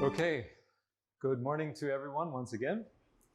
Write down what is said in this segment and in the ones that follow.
Okay. Good morning to everyone once again.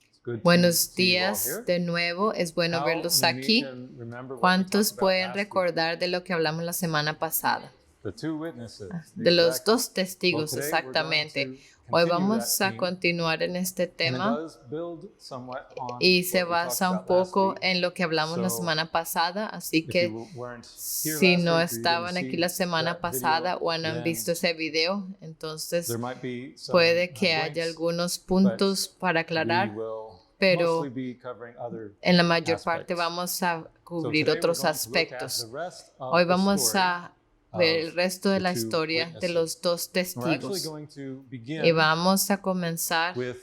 It's good to Buenos see you all días here. de nuevo, es bueno How verlos many aquí. can remember what we ¿Cuántos talked about pueden last week? recordar de lo que hablamos la semana pasada? The two witnesses. De los exactly. dos testigos, Well, today we're exactamente. going to Hoy continue vamos that a theme, continuar en este and it tema does build somewhat on y se what we talked basa un about last poco week. en lo que hablamos la So, semana pasada, así If que you weren't here si last no week, or you didn't estaban aquí la see semana that pasada video, o no han then visto ese video, entonces there might be some puede que haya blanks, algunos puntos para we aclarar, will pero mostly be covering other en la mayor parte aspects. vamos a So cubrir today we're otros going to look at aspectos. the rest of Hoy the vamos story a ver el of resto de the la two historia de witnesses. los dos We're actually testigos going to y begin vamos a comenzar with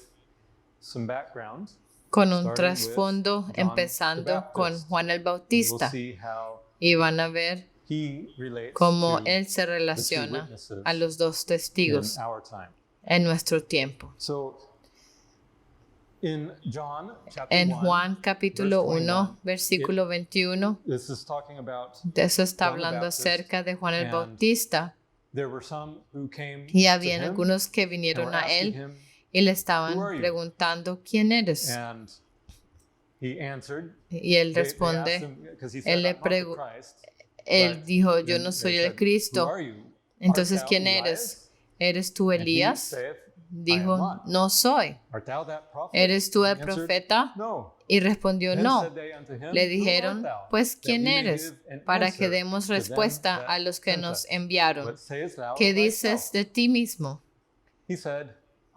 some background, con un starting trasfondo with John empezando the con Baptist. Juan el We'll Bautista see how y van a ver he relates cómo to él se the two relaciona witnesses a los dos in testigos our time. en nuestro tiempo. So, in John chapter En 1, Juan capítulo verse 1, 21, versículo 21, this is talking about de eso está John the hablando Baptist, acerca de Juan el and Bautista. there were some who came Y to habían him algunos que and vinieron were a asking él him, y le "Who estaban are you?" preguntando, ¿quién eres? And he answered. Y él They asked responde, him, 'cause he él said, le "I'm not the pregu- Christ." él But dijo, yo then no they soy said, el Cristo. "Who are you? Entonces, Art thou ¿quién Elias?" eres? ¿Eres tú And he Elías? saith, "I am Dijo, not." no soy. "Art thou that prophet?" ¿Eres tú el He answered, profeta? "No." Y respondió, Then no. said they unto him, Le "Who art dijeron, thou? pues, That ¿quién we may eres? give an Para answer que demos to them respuesta that a los que sent nos us. enviaron. What sayest thou ¿Qué of dices thyself?" de ti mismo? He said,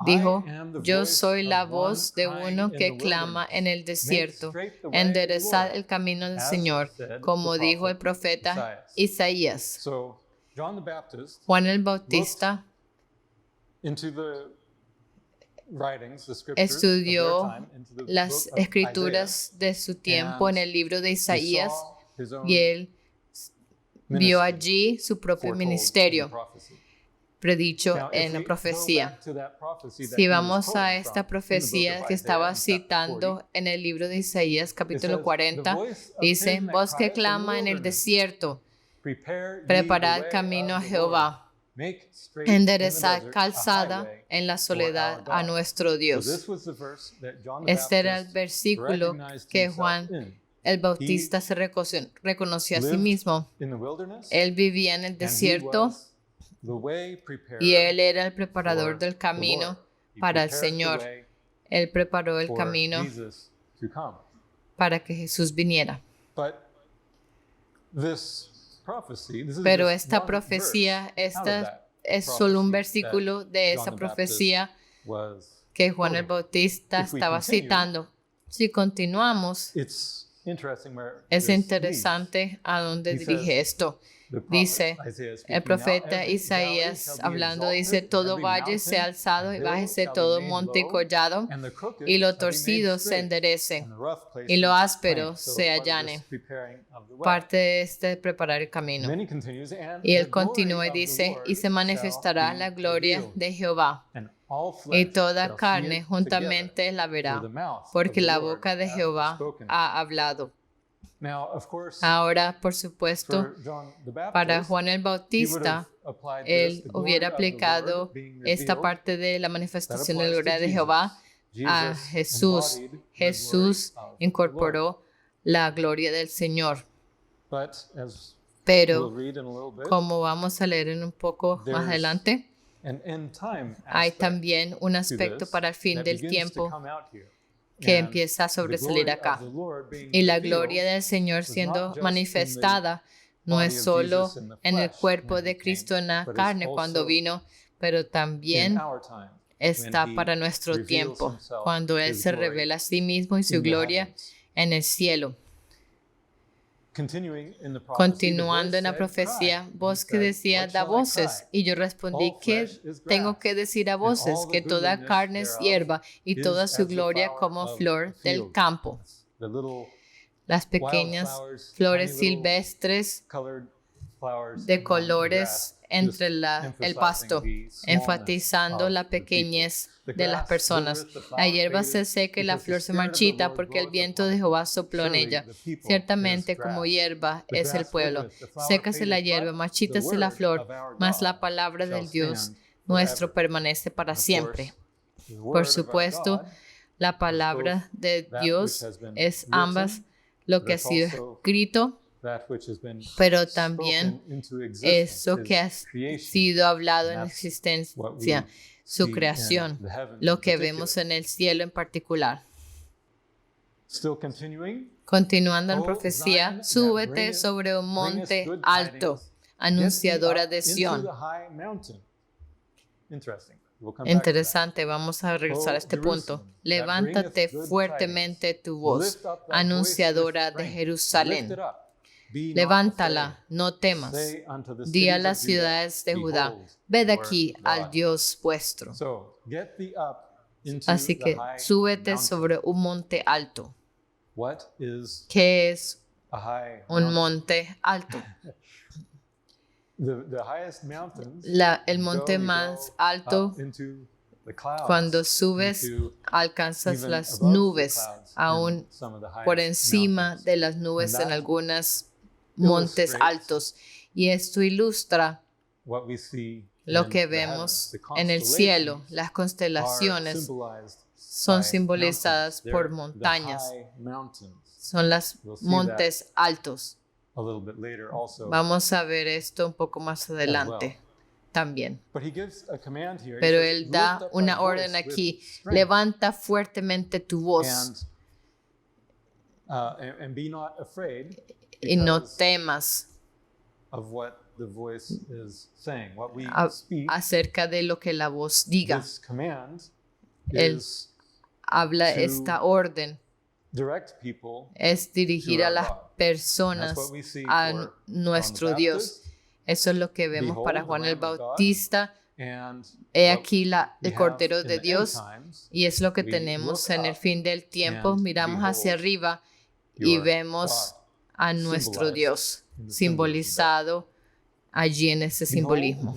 Dijo, "I am the yo voice soy la of one voz de crying uno in que the clama en el wilderness, desierto, make straight the way of the enderezad Lord, el camino del as Señor, said como the dijo el prophet profeta Isaías." Isaías. So John the Baptist Juan el Bautista into the writings, the scriptures of estudió their time, into the las book of escrituras de su tiempo en el libro de Isaías y él vio allí su propio ministerio predicho en la profecía. Si vamos a esta profecía que estaba citando en el libro de Isaías capítulo 40, dice, voz que clama en el desierto, preparad camino a Jehová, enderezad calzada en la soledad a nuestro Dios. Este era el versículo que Juan el Bautista se reconoció a sí mismo. Él vivía en el desierto y él era el preparador del camino para el Señor. Él preparó el camino para que Jesús viniera. Pero esta profecía, esta es solo un versículo de esa profecía que Juan el Bautista estaba citando. Si continuamos, es interesante a dónde dirige esto. Dice el profeta Isaías hablando, dice, todo valle sea alzado y bájese todo monte y collado, y lo torcido se enderece, y lo áspero se allane. Parte de este preparar el camino. Y él continúa y dice, y se manifestará la gloria de Jehová, y toda carne juntamente la verá, porque la boca de Jehová ha hablado. Ahora, por supuesto, para Juan el Bautista, él hubiera aplicado esta parte de la manifestación de la gloria de Jehová a Jesús. Jesús incorporó la gloria del Señor. Pero, como vamos a leer en un poco más adelante, hay también un aspecto para el fin del tiempo que empieza a sobresalir acá. Y la gloria del Señor siendo manifestada no es solo en el cuerpo de Cristo en la carne cuando vino, pero también está para nuestro tiempo, cuando Él se revela a sí mismo y su gloria en el cielo. Continuando en la profecía, voz que decía, da voces. Y yo respondí, ¿qué tengo que decir a voces? Que toda carne es hierba y toda su gloria como flor del campo. Las pequeñas flores silvestres de colores entre el pasto, enfatizando la pequeñez de las personas. La hierba se seca y la flor se marchita porque el viento de Jehová sopló en ella. Ciertamente como hierba es el pueblo. Sécase la hierba, marchítase la flor, mas la palabra del Dios nuestro permanece para siempre. Por supuesto, la palabra de Dios es ambas lo que ha sido escrito, pero también eso que ha sido hablado en existencia, su creación, lo que vemos en el cielo en particular. Continuando en profecía, súbete sobre un monte alto, anunciadora de Sión. Interesante, vamos a regresar a este punto. Levántate fuertemente tu voz, anunciadora de Jerusalén. Levántala, no temas. Di a las ciudades de Judá, ved aquí al Dios vuestro. Así que súbete sobre un monte alto. ¿Qué es un monte alto? El monte más alto, cuando subes, alcanzas las nubes, aún por encima de las nubes en algunos montes altos. Y esto ilustra lo que vemos en el cielo. Las constelaciones son simbolizadas por montañas. Son los montes altos. Vamos a ver esto un poco más adelante también. Pero Él da una orden aquí. Levanta fuertemente tu voz y no temas acerca de lo que la voz diga. Él habla esta orden. Es dirigir a las personas a nuestro Dios. Eso es lo que vemos para Juan el Bautista. He aquí el Cordero de Dios, y es lo que tenemos en el fin del tiempo. Miramos hacia arriba y vemos a nuestro Dios simbolizado allí en ese simbolismo.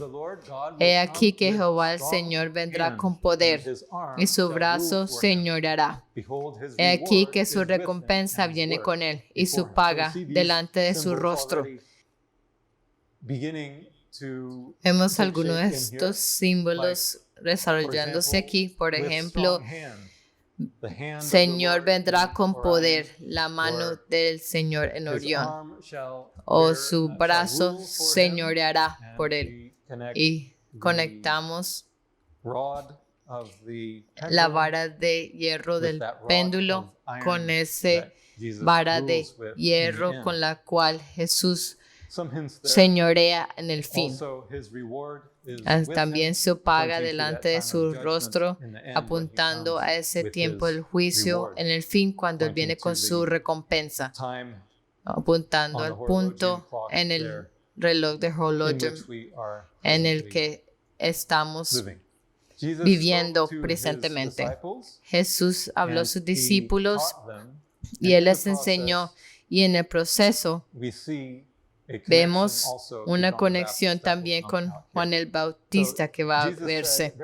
He aquí que Jehová el Señor vendrá con poder y su brazo señoreará. He aquí que su recompensa viene con él y su paga delante de su rostro. Vemos algunos de estos símbolos desarrollándose aquí. Por ejemplo, Señor vendrá con poder, la mano del Señor en Orión, o su brazo señoreará por él. Y conectamos la vara de hierro del péndulo con ese vara de hierro con la cual Jesús señorea en el fin. También su paga delante de su rostro, apuntando a ese tiempo del juicio en el fin, cuando Él viene con su recompensa, apuntando al punto en el reloj de Hologen en el que estamos viviendo presentemente. Jesús habló a sus discípulos y Él les enseñó, y en el proceso vemos una conexión también con Juan el Bautista que va a verse.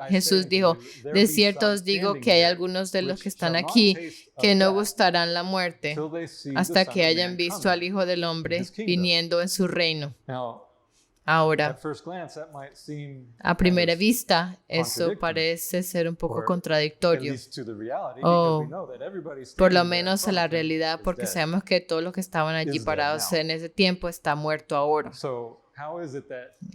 Jesús dijo, de cierto os digo que hay algunos de los que están aquí que no gustarán la muerte hasta que hayan visto al Hijo del Hombre viniendo en su reino. Ahora, a primera vista, eso parece ser un poco contradictorio, o por lo menos a la realidad, porque sabemos que todos los que estaban allí parados en ese tiempo están muertos ahora.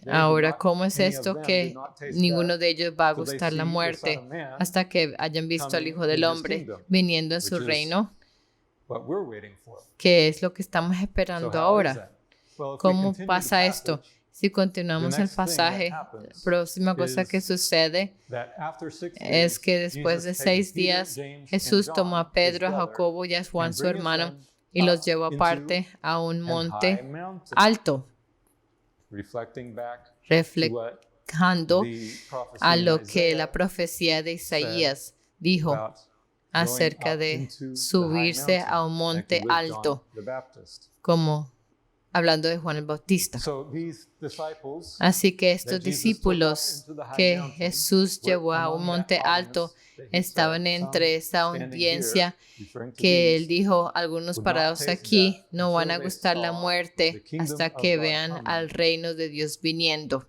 Ahora, ¿cómo es esto que ninguno de ellos va a gustar la muerte hasta que hayan visto al Hijo del Hombre viniendo en su reino? ¿Qué es lo que estamos esperando ahora? ¿Cómo pasa esto? Si continuamos el pasaje, la próxima cosa que sucede es que después de 6 días, Jesús tomó a Pedro, a Jacobo y a Juan su hermano y los llevó aparte a un monte alto, reflejando a lo que la profecía de Isaías dijo acerca de subirse a un monte alto, como hablando de Juan el Bautista. Así que estos discípulos que Jesús llevó a un monte alto estaban entre esa audiencia que Él dijo, algunos parados aquí no van a gustar la muerte hasta que vean al reino de Dios viniendo.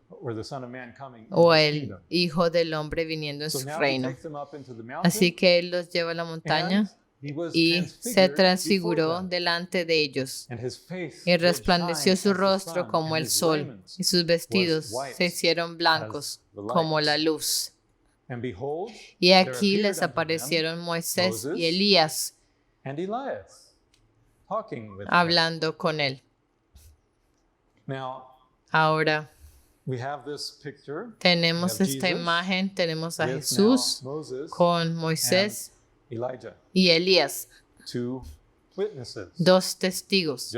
o el Hijo del Hombre viniendo en su reino. Así que Él los lleva a la montaña y se transfiguró delante de ellos. Y resplandeció su rostro como el sol, y sus vestidos se hicieron blancos como la luz. Y aquí les aparecieron Moisés y Elías hablando con él. Ahora tenemos esta imagen, tenemos a Jesús con Moisés y Elías, dos testigos,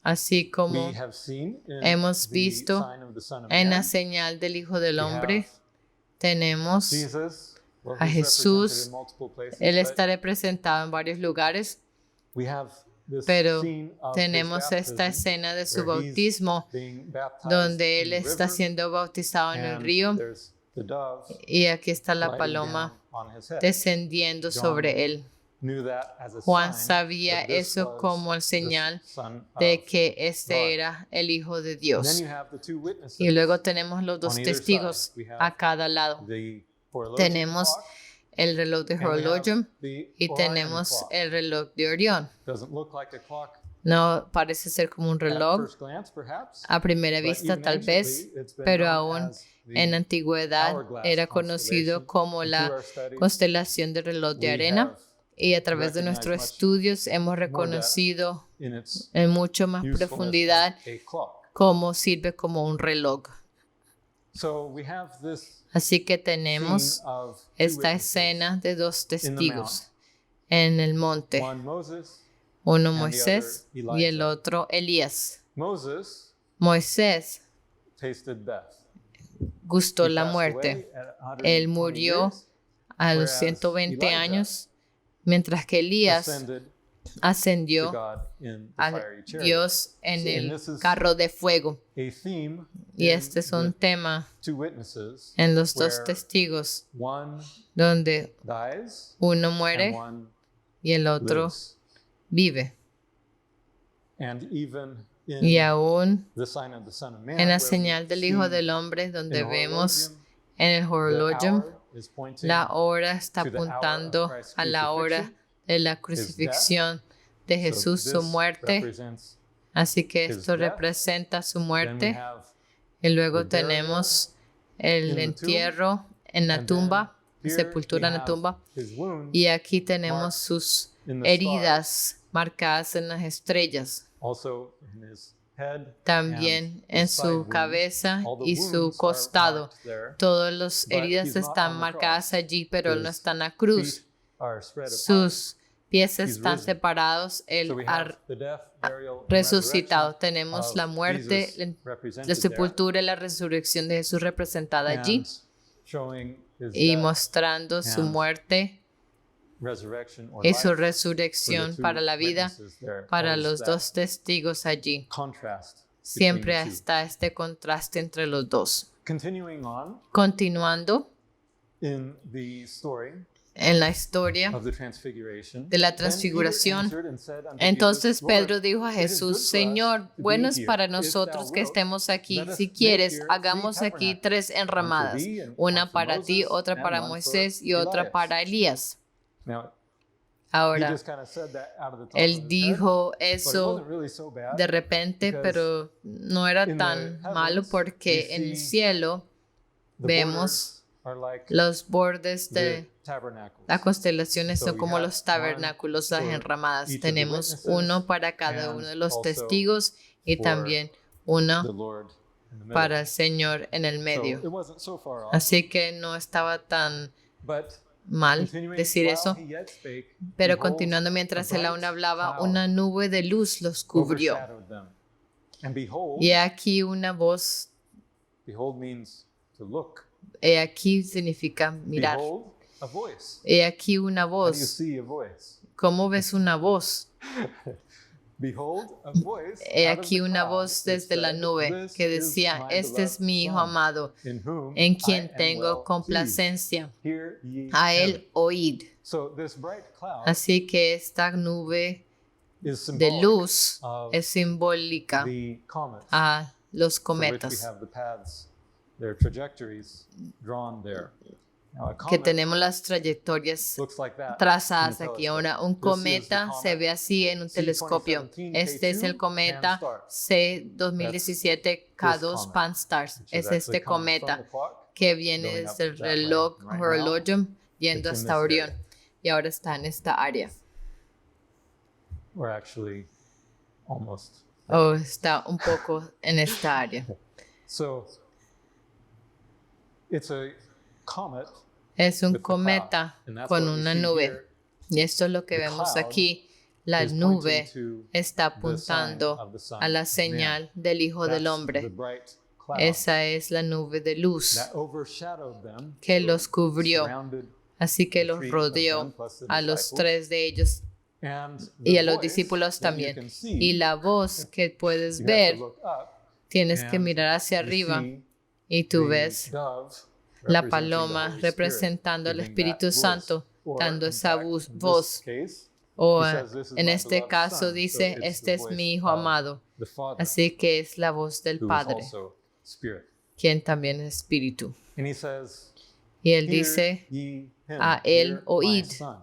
así como hemos visto en la señal del Hijo del Hombre. Tenemos a Jesús, Él está representado en varios lugares, pero tenemos esta escena de su bautismo donde Él está siendo bautizado en el río y aquí está la paloma descendiendo sobre Él. Juan sabía eso como el señal de que este era el Hijo de Dios. Y luego tenemos los dos testigos a cada lado. Tenemos el reloj de Horologium y tenemos el reloj de Orión. No parece ser como un reloj a primera vista tal vez, pero aún en la antigüedad era conocido como la constelación del reloj de arena. Y a través de nuestros estudios hemos reconocido en mucho más profundidad cómo sirve como un reloj. Así que tenemos esta escena de dos testigos en el monte. Uno Moisés y el otro Elías. Moisés gustó la muerte. Él murió a los 120 años. Mientras que Elías ascendió a Dios en el carro de fuego. Y este es un tema en los dos testigos, donde uno muere y el otro vive. Y aún en la señal del Hijo del Hombre, donde vemos en el Horologium, la hora está apuntando a la hora de la crucifixión de Jesús, su muerte. Así que esto representa su muerte. Y luego tenemos el entierro en la tumba, sepultura en la tumba. Y aquí tenemos sus heridas marcadas en las estrellas. También en su cabeza y su costado. Todas las heridas están marcadas allí, pero él no está en la cruz. Sus pies están separados. Él ha resucitado. Tenemos la muerte, la sepultura y la resurrección de Jesús representada allí. Y mostrando su muerte y su resurrección para la vida, para los dos testigos allí. Siempre está este contraste entre los dos. Continuando en la historia de la transfiguración, entonces Pedro dijo a Jesús: Señor, bueno es para nosotros que estemos aquí. Si quieres, hagamos aquí 3 enramadas, una para ti, otra para Moisés y otra para Elías. Ahora, él dijo eso de repente, pero no era tan malo porque en el cielo vemos los bordes de las constelaciones son como los tabernáculos, las enramadas. Tenemos uno para cada uno de los testigos y también uno para el Señor en el medio. Así que no estaba tan mal decir eso, pero continuando, mientras él aún hablaba, una nube de luz los cubrió. Y aquí una voz, he aquí significa mirar. He aquí una voz. ¿Cómo ves una voz? He aquí una voz desde la nube que decía: Este es mi Hijo amado, en quien tengo complacencia. A él oíd. Así que esta nube de luz es simbólica a los for which we cometas, have the paths, their trajectories drawn there. Now, a que comet tenemos las trayectorias looks like that in trazadas a aquí. telescope. Ahora, un This is the cometa se comet ve así en un telescopio. Este es el cometa C2017 K2 Pan-STARRS. which is Es este actually coming from cometa the clock, que viene going desde up el that way. reloj Right now, horologio yendo it's in hasta this Orión. area. Y ahora está en esta área. We're actually almost. O está un poco en esta área. So it's a comet Es un with the cometa cloud. And that's con what we una see nube. here. Y esto es lo que The vemos cloud aquí. La is nube pointing to está the sign apuntando of the Son a la of señal Man. del Hijo del That's Hombre. the bright cloud Esa es la nube de luz that overshadowed them, que los cubrió. surrounded, Así que los three of rodeó them plus the a los disciples. tres de ellos and y the a los voice discípulos that you también. can see, Y la voz que puedes you have to ver, look up, tienes que and mirar hacia you arriba see y tú the ves dove la representing the paloma Holy representando al Spirit, Espíritu giving that Santo, voice. Or, dando in esa fact, voz. in this case, O he says, "This is en my este beloved caso Son." So dice, it's este the es voice mi Hijo of amado. the Father, Así que es la voz del who is Padre, also Spirit. quien también es Espíritu. And he says, Y él "Hear dice, ye him, a él hear my oíd. Son."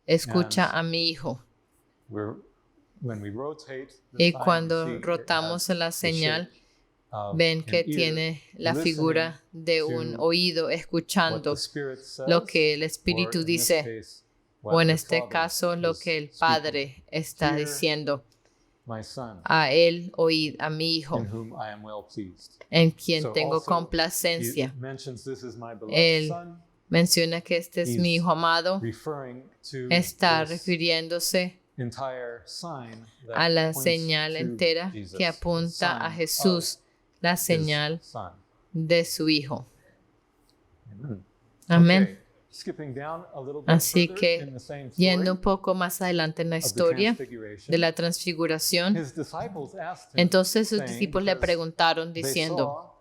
escucha And a mi Hijo. When we rotate the Y sign, cuando you see it rotamos has la the señal, shape of ven an que ear, tiene la listening figura de un to oído what escuchando the Spirit says, lo que el or Espíritu in this dice, case, o what en the este Father caso lo is que el speaking. Padre está Hear diciendo. My Son, A él oíd, a mi Hijo, in whom I am well pleased. en quien So tengo also, complacencia. he mentions, "This is my beloved Él Son," menciona que este es mi He's Hijo amado. referring to Está this refiriéndose entire sign that a la points señal to entera Jesus, que apunta the a sign Jesús, of la his señal Son. de su Hijo. Amen. Amén. Okay, skipping down a little bit Así further que, in the same story yendo un poco más adelante en la of the historia Transfiguration, de la transfiguración, his disciples asked him, entonces sus saying, discípulos le because preguntaron they diciendo, saw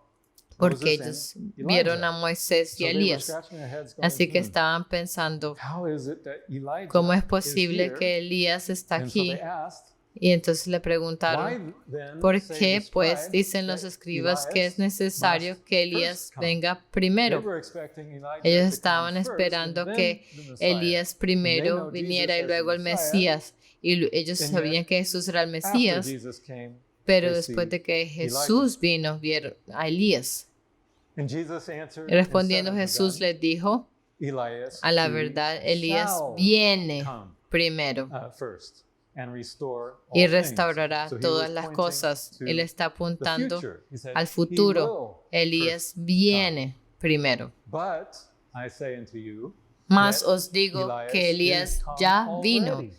porque Moses ellos and vieron a Elijah. Moisés So y a they were Elías. scratching their heads going, Así que "Hmm, estaban pensando, how is it that Elijah ¿cómo es is posible here?" que Elías está And so aquí? they asked, Y entonces le preguntaron, "Why then ¿por say qué the pues scribes dicen los that escribas que es Elias necesario must que first Elías come?" venga They primero? were expecting Elijah Ellos to come estaban first, esperando and que then the Messiah. Elías And they primero know viniera y Jesus as luego the el Messiah, Mesías. Y ellos and sabían yet, que Jesús era el after Mesías, Jesus came, pero they después see de que Jesús vino, vieron a Elías. And Jesus answered Y respondiendo and said Jesús unto them, les dijo, Elias, a la he verdad, Elías shall viene come, primero first, and restore all y things. restaurará So he todas was las pointing cosas. to Él está the apuntando future. He said, al "He futuro. will Elías first viene primero. come. But I say unto you, Mas that os digo Elias que Elías is come ya vino already,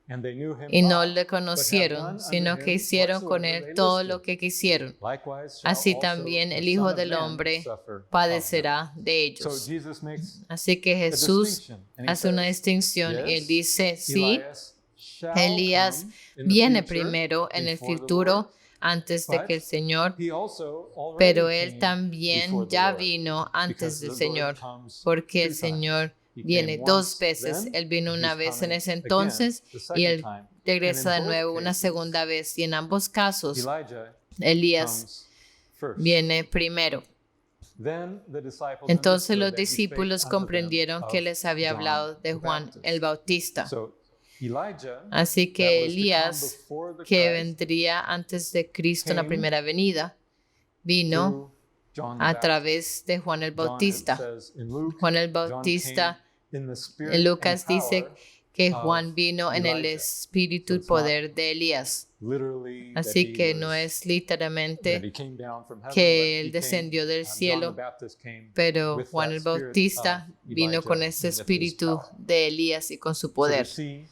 and they knew him y no not, le but have conocieron, done sino unto que him hicieron con whatsoever él they todo listed. lo que quisieron. Likewise shall Así also también the el Son Hijo of del Man Hombre suffer of them." padecerá de So ellos. Jesus makes Así que a Jesús distinction, and he hace una says, distinción y él "Yes, dice, sí, Elias shall Elías come in the viene future primero en el before the futuro Lord, antes de but que el Señor, he also already pero él came también before the ya Lord, vino antes because del the Lord Señor, comes porque two el Señor times. He viene came dos once veces. then, Él vino and una he's vez en coming ese again entonces the y second él time. regresa de And in nuevo both una cases, segunda vez. Y en ambos casos, Elijah Elías comes first. viene primero. Then the disciples Entonces los understood that he spake discípulos unto them comprendieron que of les había John hablado de the Juan Baptist. el Bautista. So Elijah, Así that que was to come Elías, before the que Christ, vendría antes de Cristo en la came primera venida, vino through John the a Baptist. través de Juan el John, it Bautista. says in Luke, Juan el John Bautista, came in the spirit en Lucas and dice power que of Juan vino en el Elijah. espíritu y So it's not poder de Elías. literally that Así he que was- no es that literalmente he came down from heaven, que but he él came, descendió del John the cielo, Baptist came pero with Juan that el spirit Bautista of vino Elijah con ese and with his espíritu power. de Elías y con su So we poder. see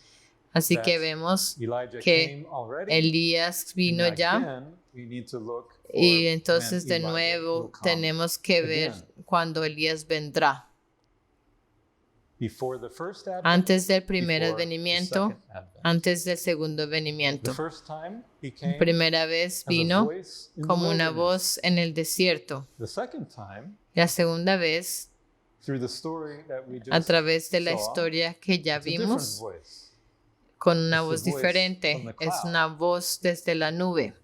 Así that que vemos Elijah que came already, Elías and vino ya again, we need to look for y entonces when de Elijah nuevo will come tenemos que ver again. cuando Elías vendrá. Before the first advent, Antes del primer before the advenimiento, second advent. antes del segundo The advenimiento. first time he came Primera vez as a vino voice in the como una wilderness. voz en el desierto. The second time, La segunda vez, through the story that we a just través de la saw, historia que ya it's a different vimos, voice. con una It's the voz voice diferente. from the Es cloud. una voz desde la nube.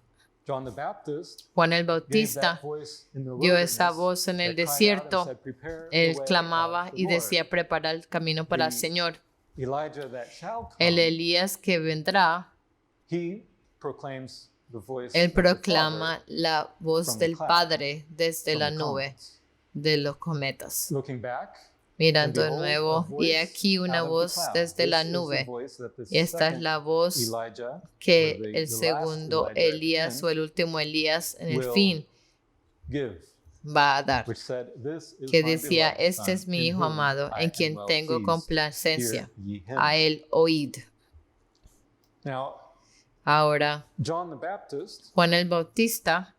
John the Baptist Juan el gave Bautista that voice in the dio esa wilderness voz en el that cried out and desierto. said, "Prepare the Él way clamaba of the y Lord." decía, prepara el camino para el The Señor. Elijah that shall El come, Elías que vendrá, he proclaims the voice él of the proclama Father la voz from the del cloud, Padre desde from la the nube comets. de los cometas. Looking back, Mirando de and behold, nuevo, a y voice aquí una out of the voz cloud. desde la This is the nube. voice that the Y esta es second la voz Elijah, que or the el last segundo Elijah at the Elías end, o el último Elías en el will fin give, va a dar, which said, "This is que my decía, beloved este Son, es mi in Hijo whom amado, I en am quien well tengo pleased. complacencia, Hear ye him." a él oíd. Now, Ahora, John the Baptist Juan el Bautista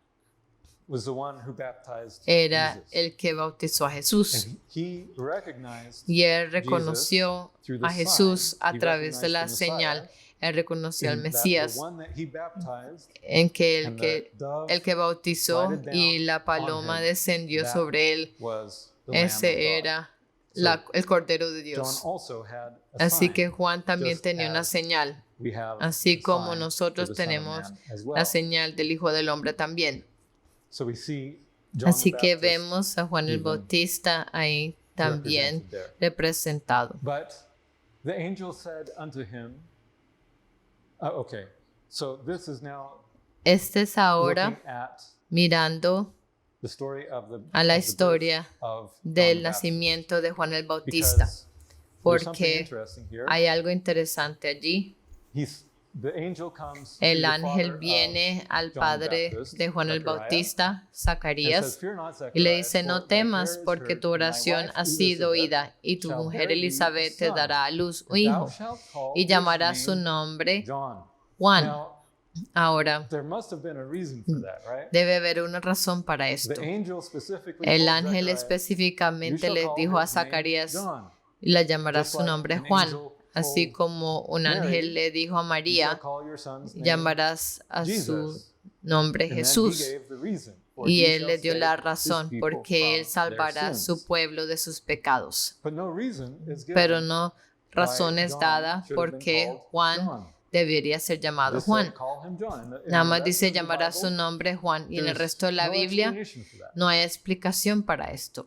was the one who baptized era Jesus. el que bautizó a Jesús. And he recognized Y él reconoció through the a Jesús sign, a he través de recognized la the Messiah, señal. Él reconoció al in that the Mesías, one that he baptized en que and the dove el que bautizó lighted down y la on paloma him, descendió that sobre él, was the Lamb of ese God. era So, el Cordero de John Dios. also had a Así sign, que Juan también just tenía una as señal, we have así the como sign nosotros for the Son of tenemos Man as well. la señal del Hijo del Hombre también. So we see John Así the que Baptist vemos a Juan el even Bautista ahí también represented there. representado. But the angel said unto him, okay, so this is now Este es ahora looking at mirando the story of the, a la of the birth historia of John del the Baptist. nacimiento de Juan el Bautista, Because there's something porque interesting here. hay algo interesante allí. The angel comes to El the ángel father viene al John the padre Baptist, de Juan el Zechariah, Bautista, and Zacarías, says, "Fear not, y le Zechariah, dice, no for thy prayer temas is porque heard, tu and thy oración wife ha sido Elizabeth oída, y tu shall mujer bear thee a Elizabeth te son, dará a luz un and thou hijo, shalt call y his llamarás su name nombre John." Juan. Now, Ahora, there must have been a reason for that, right? debe haber una razón para esto. The angel specifically El told ángel Zechariah, específicamente "You le shall call dijo a his name Zacarías, John." y la llamará Just su like nombre an Juan, angel así told como un Mary, ángel le dijo a "You shall María, call your son's name llamarás a su Jesus." nombre And then he Jesús. gave the reason, "For Y he él shall le dio save la his razón, people porque él from salvará their a sins." su pueblo de sus pecados. But no reason is given Pero no why razones John dadas should have been porque called Juan John. debería ser llamado Just said, Juan. "Call him John." In Nada the más rest dice of the llamará su Bible, nombre Juan, y en el there's resto de la no Biblia explanation for that. no hay explicación para esto.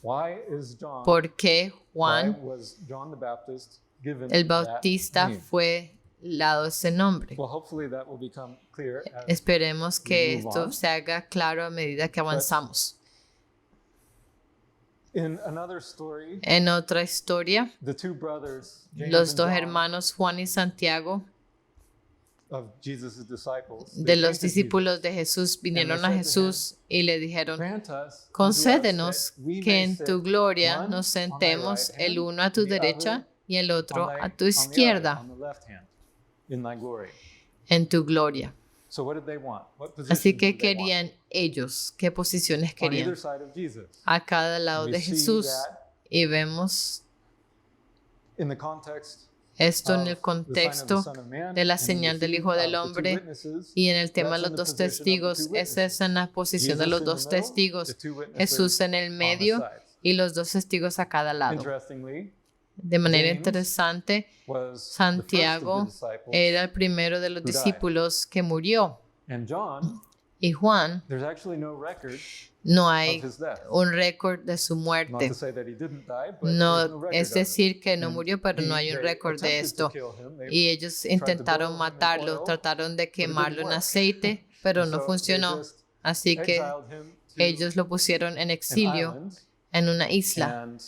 Why is John? ¿Por qué Why Juan was John the Baptist given el that Bautista name? fue dado ese nombre? Well, hopefully that will become clear as Esperemos que we move esto on. se haga claro a medida que avanzamos. in another story, En otra historia, the two brothers, James los and dos John, hermanos Juan y Santiago of Jesus' disciples, de they los came to discípulos de Jesús vinieron a said to Jesús y le dijeron, "Grant us concédenos unto us that we que may en sit tu gloria one nos on thy sentemos right el hand, uno a tu and the derecha other y el otro on thy- a tu on the other, izquierda on the left hand, in thy glory." en tu gloria. So what did they want? What Así positions que did they want? querían ellos, ¿qué posiciones On querían? either side of Jesus. A cada lado We de see Jesús. that Y vemos in the context esto en of el the sign of the contexto Son of Man, de la and in señal the del theme Hijo del of the two Hombre witnesses, y en el tema de that's los in the dos position of the testigos. two Esa es en la posición de Jesus los in the dos middle, testigos. the two witnesses Jesús en el on the medio sides. y los dos testigos a cada lado. Interestingly, De manera James interesante, was the Santiago first of the disciples, era el primero de los who died. discípulos que murió. and John, Y Juan, there's actually no record no of hay his death. un récord de su Not muerte. to say that he didn't die, but there's No no record es of it. decir que no And murió, pero no hay un they récord de attempted esto. to kill him. They Y ellos tried to intentaron boil him in matarlo, oil, trataron de but it didn't quemarlo en work. aceite, pero And no so they funcionó. just Así que exiled him to ellos lo pusieron en an exilio island en una isla and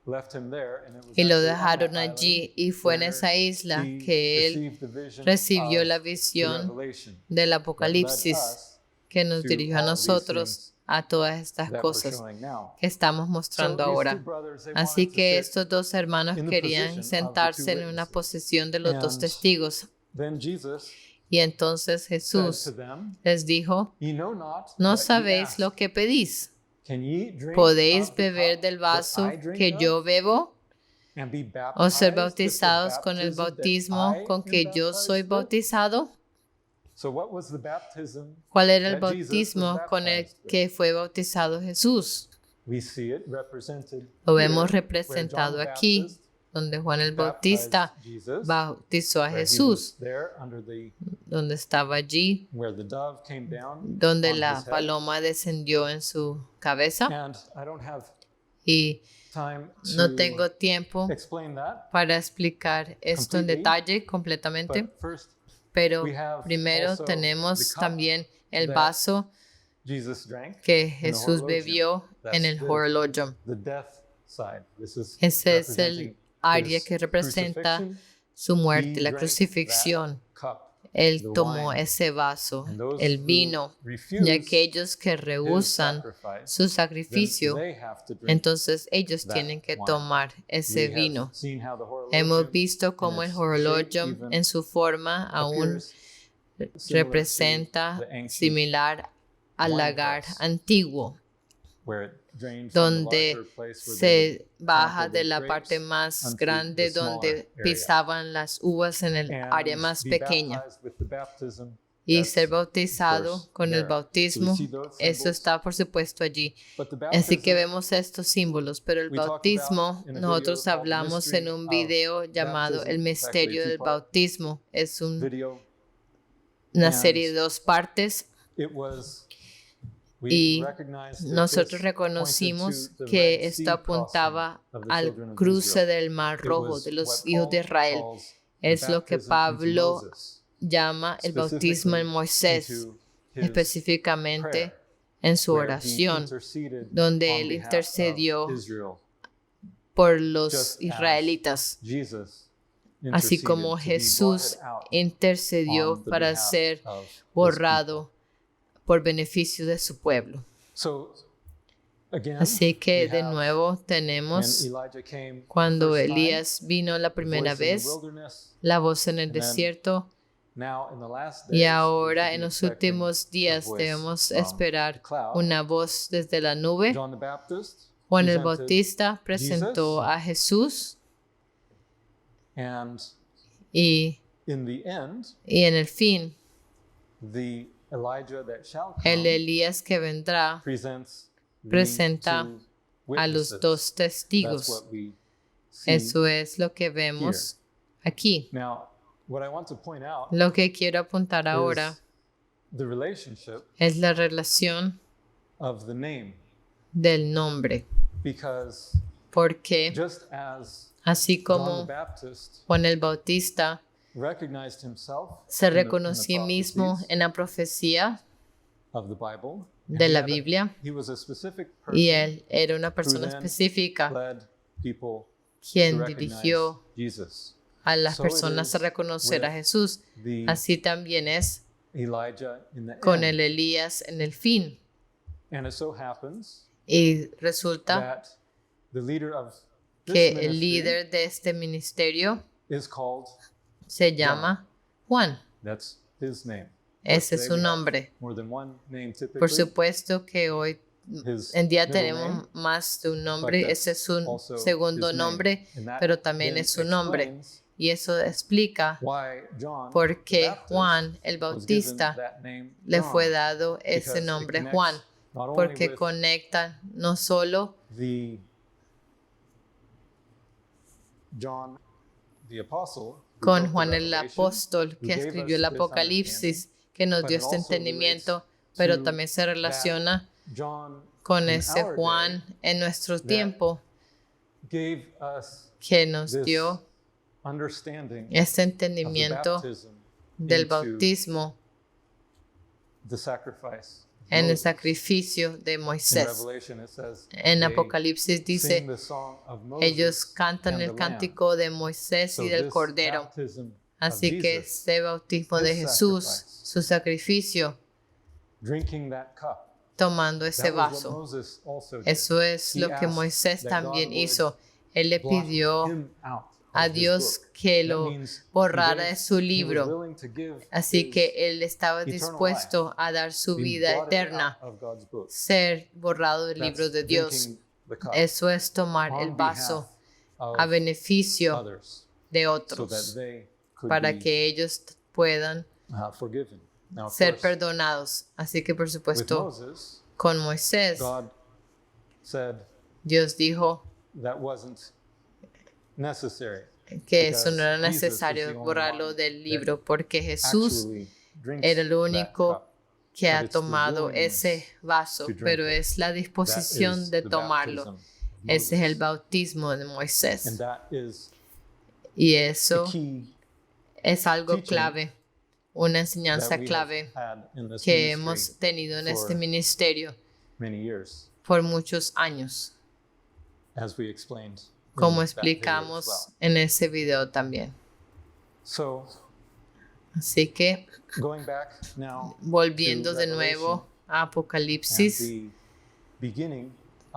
left him there, and it was y lo actually on dejaron that allí. island Y fue en where esa isla he que él received the vision recibió of la the visión revelation del that led Apocalipsis us que nos to dirigió a all these nosotros things a todas estas that we're cosas showing now. que estamos So mostrando these ahora. two brothers, they Así wanted to que sit. estos dos hermanos in the querían position of the sentarse two en una witnesses. posición de los dos And testigos. Then Jesus Y entonces said Jesús to them, les dijo, "Ye know not no what ye sabéis ask. lo que pedís. Can ye drink ¿Podéis of the beber cup del that vaso I drink que of, yo bebo and be o ser baptized with the bautizados con el baptism that bautismo I con am que yo soy baptized with?" bautizado? So what was the baptism ¿Cuál era el that Jesus was bautismo con el baptized with? que fue bautizado Jesús? We see it represented Lo here, vemos where representado John the aquí, Baptist donde Juan el baptized Bautista Jesus, bautizó a where he Jesús. was there under the donde estaba allí, where the dove came down donde on la his head. paloma descendió en su cabeza. And I don't have Y time no to tengo tiempo explain that, para explicar esto en completely, detalle completamente, but first pero we have primero also tenemos the cup también el that vaso Jesus drank que in the Jesús horologium. bebió en That's el horologium. the death side. This is Ese es el representing área his que representa crucifixion. su muerte, He la drank crucifixión. that cup, Él the tomó wine. ese vaso, And those el who vino, refuse y aquellos que his rehúsan sacrifice, su then sacrificio, they have to drink entonces ellos that tienen que wine. tomar ese We have vino. seen how the Hemos horologium visto cómo in el its horologium shape even en su forma aún appears similar representa to the ancient similar al wine lagar press, antiguo, where it drained from the donde larger place where they se would baja trample de the la grapes parte más unto grande the smaller donde area, pisaban las uvas en el and área más be pequeña. baptized with the baptism Y that's, ser of bautizado course, con el there. So we bautismo, see those eso symbols, está por supuesto allí. but the Así que baptism vemos estos símbolos, pero el we talked bautismo, about in a nosotros video called hablamos Mystery en un of video llamado Baptism. El It's actually Misterio a del two-part Bautismo. Es video. una And serie de 2 partes. It was, we Y recognized that nosotros this reconocimos pointed to the que Red esto Sea apuntaba crossing of the al children of cruce Israel. del Mar It Rojo was de los what hijos de Paul Israel. calls the Es lo que baptism into Pablo Moses, llama el bautismo en specifically Moisés, into his específicamente prayer, en su where he oración, interceded donde on él behalf intercedió of Israel, por los just as israelitas, Jesus así interceded como to be Jesús blotted out intercedió on the para behalf ser of his borrado por beneficio de su pueblo. So, again, Así que we de have nuevo when tenemos Elijah came cuando first time, Elías vino la the primera voice in the vez, wilderness, la voz en el and then desierto, now in the last y days, we ahora should en be los expecting últimos a días voice debemos from esperar the cloud. una voz desde la nube. John the Baptist Juan el presented Bautista presentó Jesus, a Jesús and y in the end, en el fin, the Elijah that shall el come Elías que vendrá presents the presenta two a los witnesses. dos That's testigos. what we see. Eso es lo que vemos aquí. Now, what I want to point out Lo que quiero apuntar ahora is the relationship es la relación of the name, del nombre, because porque just as así John como the Baptist Juan el Bautista recognized himself se in the reconoció mismo prophecies en la profecía of the Bible, and de he la had a- Biblia, he was a specific person y él era una persona then específica led people to quien recognize dirigió Jesus. a las So it personas a is reconocer a with Jesús. The Así también es Elijah in the con end. el Elías en el fin. And it so happens Y resulta that the leader of this que el ministry líder de este ministerio is called, se llama Juan. that's his name. Ese es Today su we have nombre. more than one name typically. Por supuesto que hoy His en día middle tenemos name, más de un but nombre, that's ese es su also segundo his name. nombre, And that pero también then es su nombre. explains Y eso explica why John por the qué Baptist Juan el was given Bautista that name le John, fue dado ese because it nombre connects Juan, not only porque with conecta no solo the John the apostle who con wrote the Juan el Revelation, apóstol who que gave escribió us el this Apocalipsis, que nos but dio it este also entendimiento, relates pero to también se relaciona John con in ese our Juan en nuestro tiempo gave us que nos this dio understanding este of the entendimiento baptism del into bautismo the sacrifice. of en el Moses. sacrificio de In Moisés. Revelation it says En they Apocalipsis sing dice, the song of Moses ellos cantan and el the Lamb. cántico de Moisés So y del this Cordero. baptism of Así que Jesus, ese bautismo de this Jesús, sacrifice, su sacrificio, drinking that cup, tomando ese that was what vaso. Moses also did. Eso es He lo que asked Moisés that también God would hizo. Él le blot pidió him out a of his Dios book. que That lo means borrara he de su was libro. willing to give Así his que él estaba eternal dispuesto a dar su being vida blotted eterna, out of God's book. ser borrado del That's libro de Dios. drinking the cup Eso es tomar on el vaso behalf a of beneficio others, de so otros, that they could para be que ellos puedan forgiven. Now, of ser course, perdonados. Así que por with supuesto Moses, con Moisés, God said Dios dijo that wasn't necessary. que eso no era Because Jesus was necesario the only borrarlo one del that libro porque Jesús Actually era el único que ha tomado ese vaso, pero es la disposición de tomarlo. Ese es el bautismo de Moisés. Y eso es algo clave, una enseñanza clave que hemos tenido en este ministerio por muchos años, como explicamos en ese video también. Así que, volviendo de nuevo a Apocalipsis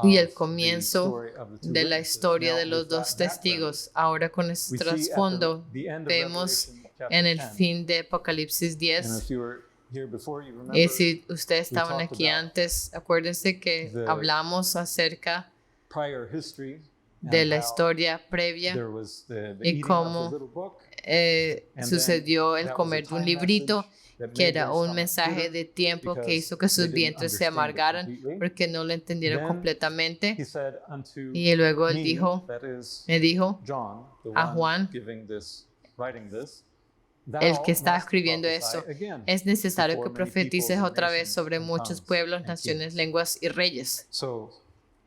y el comienzo de la historia de los dos testigos, ahora con este trasfondo, vemos en el fin de Apocalipsis 10. Y si ustedes estaban aquí antes, acuérdense que hablamos acerca de la historia previa y cómo sucedió el comer de un librito, que era un mensaje de tiempo que hizo que sus vientres se amargaran porque no lo entendieron completamente. Y luego él me dijo a Juan, el que está escribiendo esto, es necesario que profetices otra vez sobre muchos pueblos, naciones, lenguas y reyes.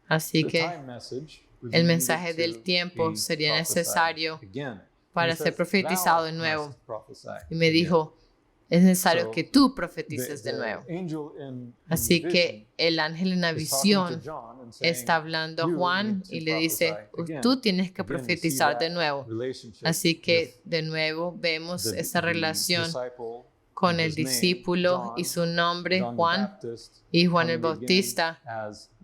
Así que el mensaje del tiempo sería necesario para ser profetizado de nuevo. Y me dijo, es necesario que tú profetices de nuevo. Así que el ángel en la visión está hablando a Juan y le dice, tú tienes que profetizar de nuevo. Así que de nuevo vemos esa relación con el discípulo y su nombre, Juan, y Juan el Bautista,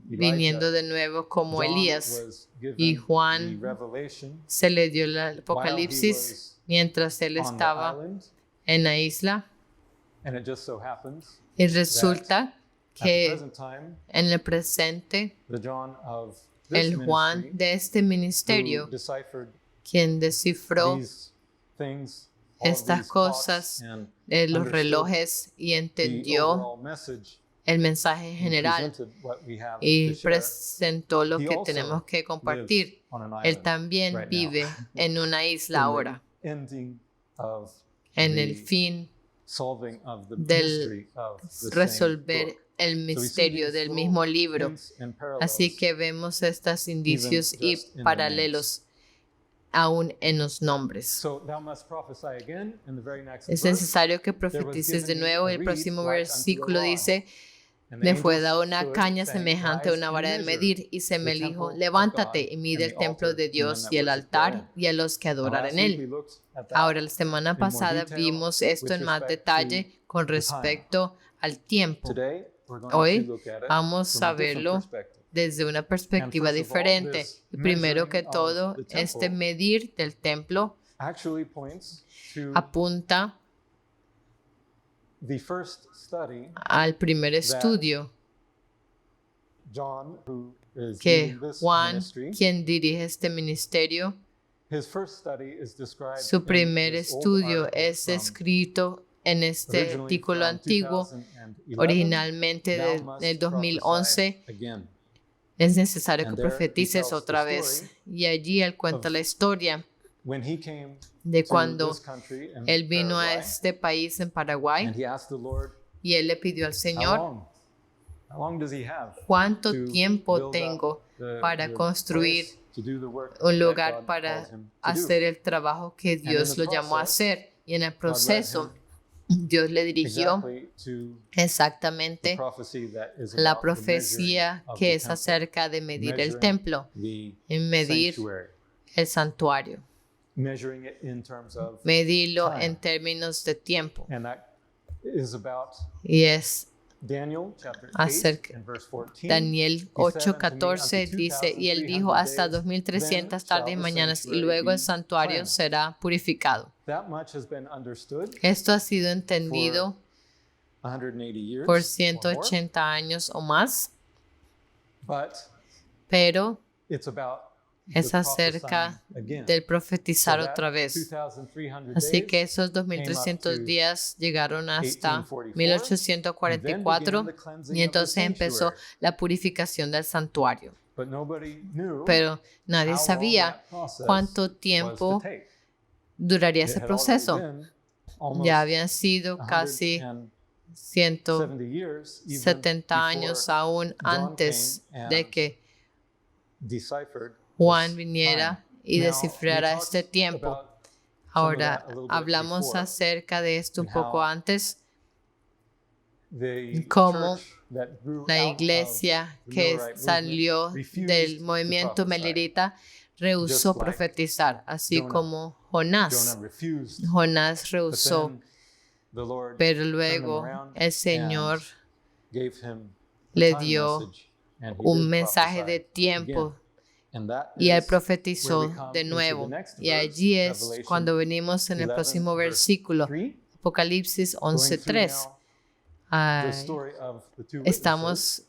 viniendo de nuevo como Elías. Y Juan se le dio el Apocalipsis mientras él estaba en la isla. Y resulta que en el presente, el Juan de este ministerio, quien descifró estas cosas de los relojes y entendió el mensaje general y presentó lo que tenemos que compartir. Él también vive en una isla ahora, en el fin del resolver el misterio del mismo libro. Así que vemos estos indicios y paralelos aún en los nombres. Es necesario que profetices de nuevo. El próximo versículo dice, me fue dada una caña semejante a una vara de medir y se me dijo, levántate y mide el templo de Dios y el altar y a los que adoran en él. Ahora, la semana pasada vimos esto en más detalle con respecto al tiempo. Hoy vamos a verlo desde una perspectiva diferente. Y primero que todo, este medir del templo apunta al primer estudio que Juan, quien dirige este ministerio, su primer estudio es escrito en este artículo antiguo, originalmente del 2011. Es necesario que profetices otra vez. Y allí él cuenta la historia de cuando él vino a este país en Paraguay y él le pidió al Señor, ¿cuánto tiempo tengo para construir un lugar para hacer el trabajo que Dios lo llamó a hacer? Y en el proceso, Dios le dirigió exactamente la profecía que es acerca de medir el templo y medir el santuario. Medirlo en términos de tiempo. Y es acerca Daniel 8:14 dice, y él dijo, hasta 2300 tardes y mañanas, y luego el santuario será purificado. Esto ha sido entendido por 180 años o más, pero es acerca del profetizar otra vez. Así que esos 2300 días llegaron hasta 1844 y entonces empezó la purificación del santuario. Pero nadie sabía cuánto tiempo duraría ese proceso. Ya habían sido casi 170 años aún antes de que Juan viniera y descifrara este tiempo. Ahora, hablamos acerca de esto un poco antes, como la iglesia que salió del movimiento melirita rehusó profetizar, así como Jonás. Jonás rehusó, pero luego el Señor le dio un mensaje de tiempo y él profetizó de nuevo. Y allí es cuando venimos en el próximo versículo, Apocalipsis 11:3. Estamos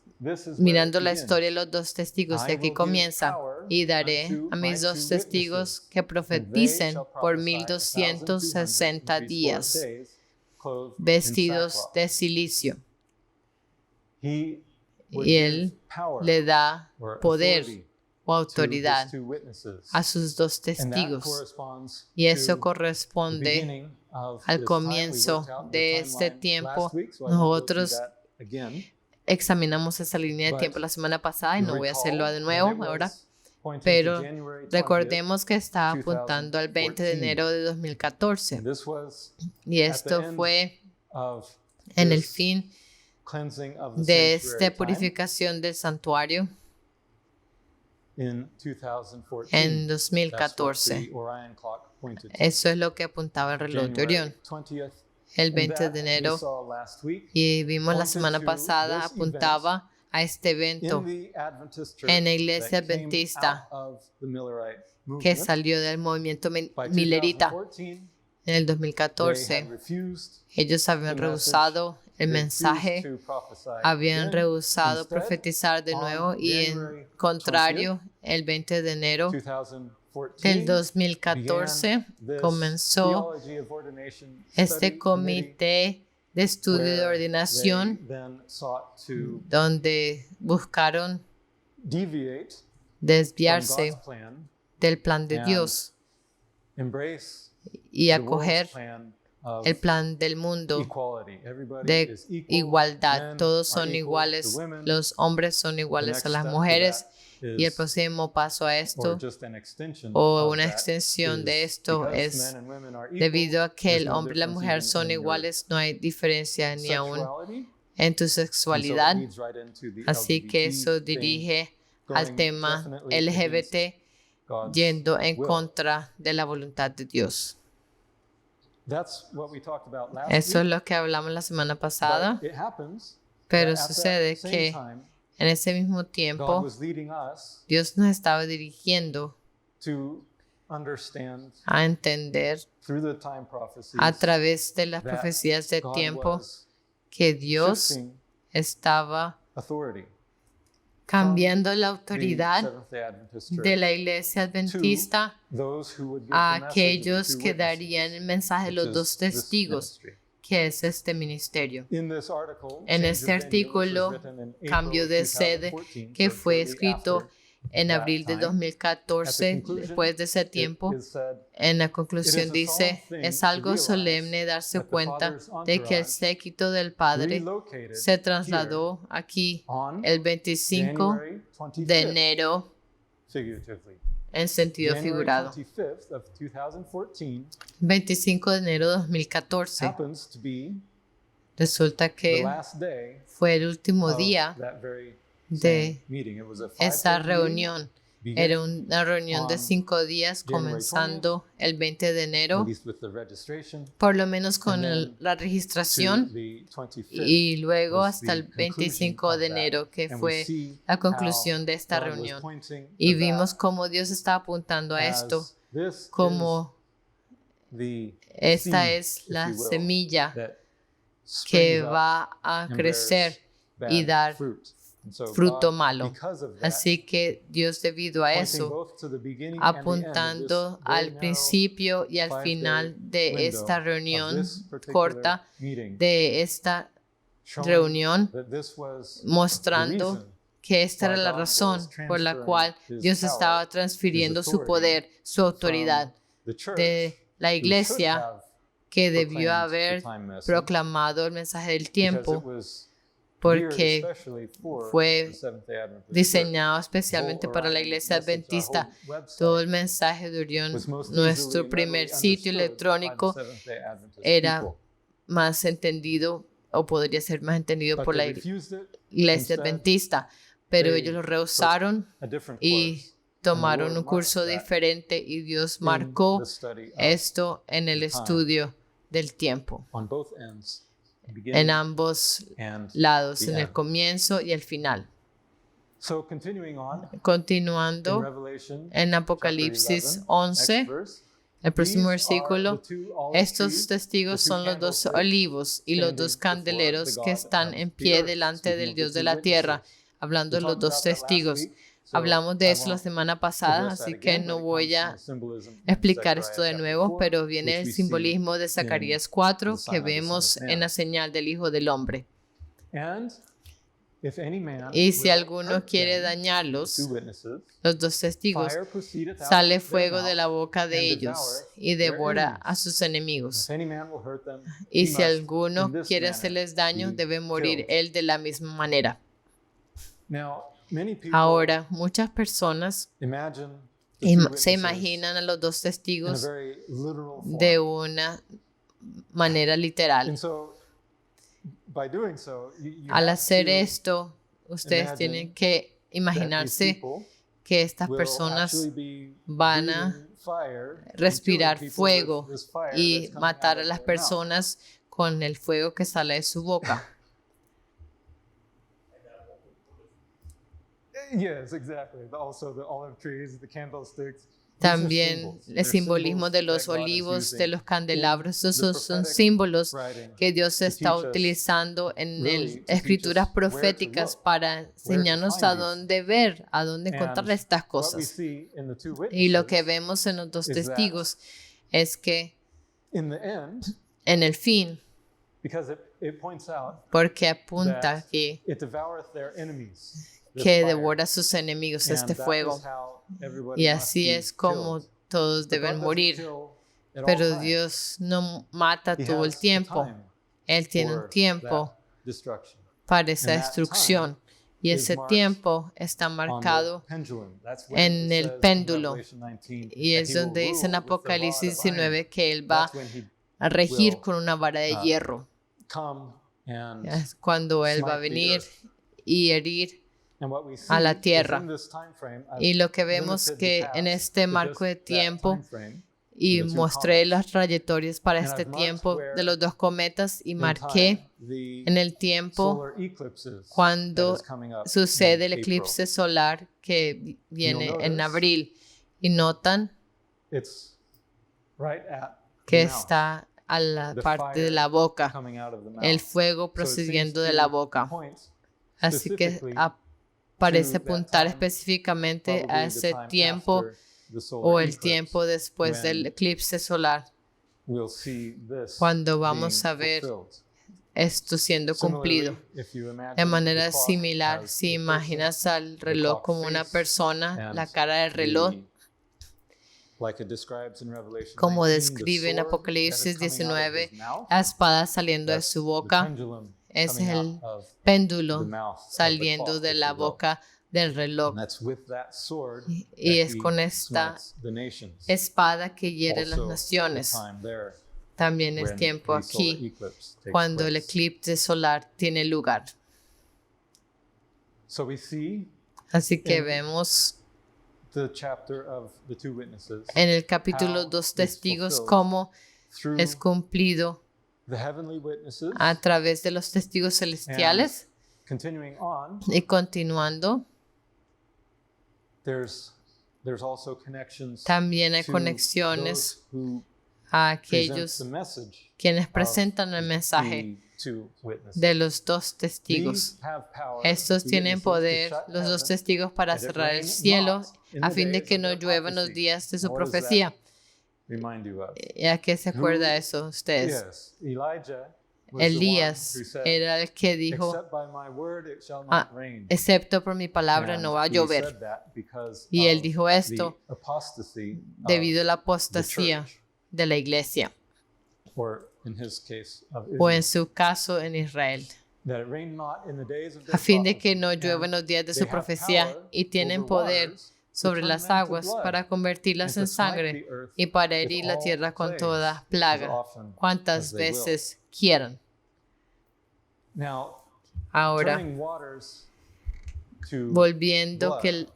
mirando la historia de los dos testigos y aquí comienza. Y daré a mis dos testigos que profeticen por 1260 días, vestidos de silicio. Y él le da poder o autoridad a sus dos testigos. Y eso corresponde al comienzo de este tiempo. Nosotros examinamos esa línea de tiempo la semana pasada y no voy a hacerlo de nuevo ahora, pero recordemos que está apuntando al 20 de enero de 2014 y esto fue en el fin de esta purificación del santuario en 2014. Eso es lo que apuntaba el reloj de Orión. El 20 de enero, y vimos la semana pasada, apuntaba a este evento en la iglesia adventista que salió del movimiento milerita. En el 2014, ellos habían rehusado el mensaje, habían rehusado profetizar de nuevo y en contrario, el 20 de enero del 2014 comenzó este comité de estudio de ordenación donde buscaron desviarse del plan de Dios y acoger el plan del mundo de igualdad. Todos son iguales, los hombres son iguales a las mujeres. Y el próximo paso a esto, o una extensión de esto, es debido a que el hombre y la mujer son iguales, no hay diferencia ni aún en tu sexualidad. Así que eso dirige al tema LGBT, yendo en contra de la voluntad de Dios. Eso es lo que hablamos la semana pasada, pero sucede que en ese mismo tiempo, Dios nos estaba dirigiendo a entender a través de las profecías del tiempo que Dios estaba cambiando la autoridad de la iglesia adventista a aquellos que darían el mensaje de los dos testigos, que es este ministerio. En este artículo, Cambio de Sede, que fue escrito en abril de 2014, después de ese tiempo, en la conclusión dice, es algo solemne darse cuenta de que el séquito del Padre se trasladó aquí el 25 de enero, en sentido figurado. 25 de enero de 2014. Resulta que fue el último día de esa reunión. Era una reunión de 5 días comenzando el 20 de enero, por lo menos con la registración, y luego hasta el 25 de enero, que fue la conclusión de esta reunión. Y vimos cómo Dios estaba apuntando a esto, como esta es la semilla que va a crecer y dar fruto malo. Así que Dios, debido a eso, apuntando al principio y al final de esta reunión corta, de esta reunión, mostrando que esta era la razón por la cual Dios estaba transfiriendo su poder, su autoridad de la iglesia, que debió proclaimed haber the time message proclamado el mensaje del because tiempo, it was porque geared especially for fue the Seventh-day Adventist Church. diseñado especialmente para la iglesia adventista. Todo el mensaje de Orión, nuestro primer sitio electrónico, era más entendido o podría ser más entendido por la iglesia adventista, pero ellos lo rehusaron y tomaron un curso diferente y Dios marcó esto en el estudio del tiempo, en ambos lados, en el comienzo y el final. Continuando en Apocalipsis 11, el próximo versículo, estos testigos son los dos olivos y los dos candeleros que están en pie delante del Dios de la tierra, hablando de los dos testigos. Hablamos de eso la semana pasada, así que no voy a explicar esto de nuevo, pero viene el simbolismo de Zacarías 4 que vemos en la señal del Hijo del Hombre. Y si alguno quiere dañarlos, los dos testigos, sale fuego de la boca de ellos y devora a sus enemigos. Y si alguno quiere hacerles daño, debe morir él de la misma manera. Ahora, muchas personas se imaginan a los dos testigos de una manera literal. Al hacer esto, ustedes tienen que imaginarse que estas personas van a respirar fuego y matar a las personas con el fuego que sale de su boca. También el simbolismo de los olivos, de los candelabros, esos son símbolos que Dios está utilizando en escrituras proféticas para enseñarnos a dónde ver, a dónde encontrar estas cosas. Y lo que vemos en los dos testigos es que en el fin, porque apunta que devora a sus enemigos este fuego. Y así es como todos deben morir. Pero Dios no mata todo el tiempo. Él tiene un tiempo para esa destrucción. Y ese tiempo está marcado en el péndulo. Y es donde dice en Apocalipsis 19 que Él va a regir con una vara de hierro. Es cuando Él va a venir y herir a la tierra. Y lo que vemos que en este marco de tiempo, y mostré las trayectorias para este tiempo de los dos cometas y marqué en el tiempo cuando sucede el eclipse solar que viene en abril. Y notan que está a la parte de la boca, el fuego procediendo de la boca. Así que parece apuntar específicamente a ese tiempo o el tiempo después del eclipse solar, cuando vamos a ver esto siendo cumplido. De manera similar, si imaginas al reloj como una persona, la cara del reloj, como describe en Apocalipsis 19, la espada saliendo de su boca, es el péndulo saliendo de la boca del reloj. Y es con esta espada que hiere las naciones. También es tiempo aquí, cuando el eclipse solar tiene lugar. Así que vemos en el capítulo 2 testigos cómo es cumplido a través de los testigos celestiales. Y continuando, también hay conexiones a aquellos quienes presentan el mensaje de los dos testigos. Estos tienen poder, los dos testigos, para cerrar el cielo a fin de que no llueva en los días de su profecía. ¿Y a qué se acuerda eso ustedes? Elías era el que dijo, excepto por mi palabra no va a llover. Y él dijo esto debido a la apostasía de la iglesia. or in his case of o Israel, en su caso en Israel, that it rained not in the days of their a fin de que prophecy, no llueva en los días de they su have profecía, power y tienen over poder waters to sobre turn las them to aguas blood, para convertirlas and en to smite sangre the earth y para with herir la all tierra con plagues toda as plaga, often as cuantas they will. veces quieran. Now, Ahora, turning waters to volviendo blood, que el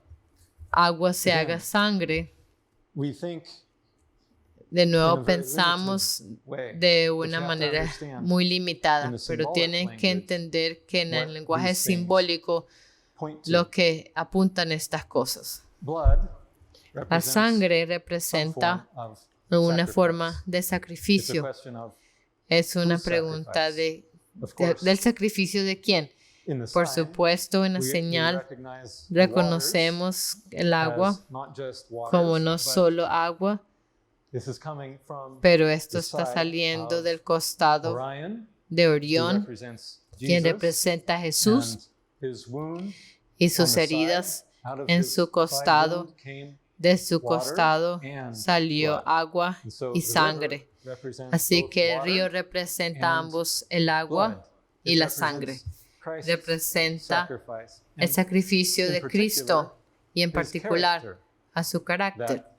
agua se Again, haga sangre, we think de in a nuevo very pensamos limited way, de but una you have to manera understand muy in limitada, the pero symbolic tienen que language entender que en el what lenguaje these things simbólico point to. lo que apuntan estas cosas. Blood La represents sangre some representa form of una sacrifice. forma de It's a sacrificio. question of Es una whose pregunta sacrifice. Of del course, sacrificio de quién. in the Por sign, supuesto, en la we señal recognize the waters reconocemos el agua as not just waters, como no but solo agua, this is coming from pero esto the está side saliendo of del costado Orion, de who Orión, represents quien Jesus, representa a Jesús, and his wound y on sus the heridas side, out of en his su side costado. wound came De su water costado and salió blood. agua And so y the river sangre. represents Así both que el water río representa and ambos, el agua blood. y It la represents sangre. Christ's Representa sacrifice el and sacrificio in de particular, Cristo y en his particular character a su carácter, that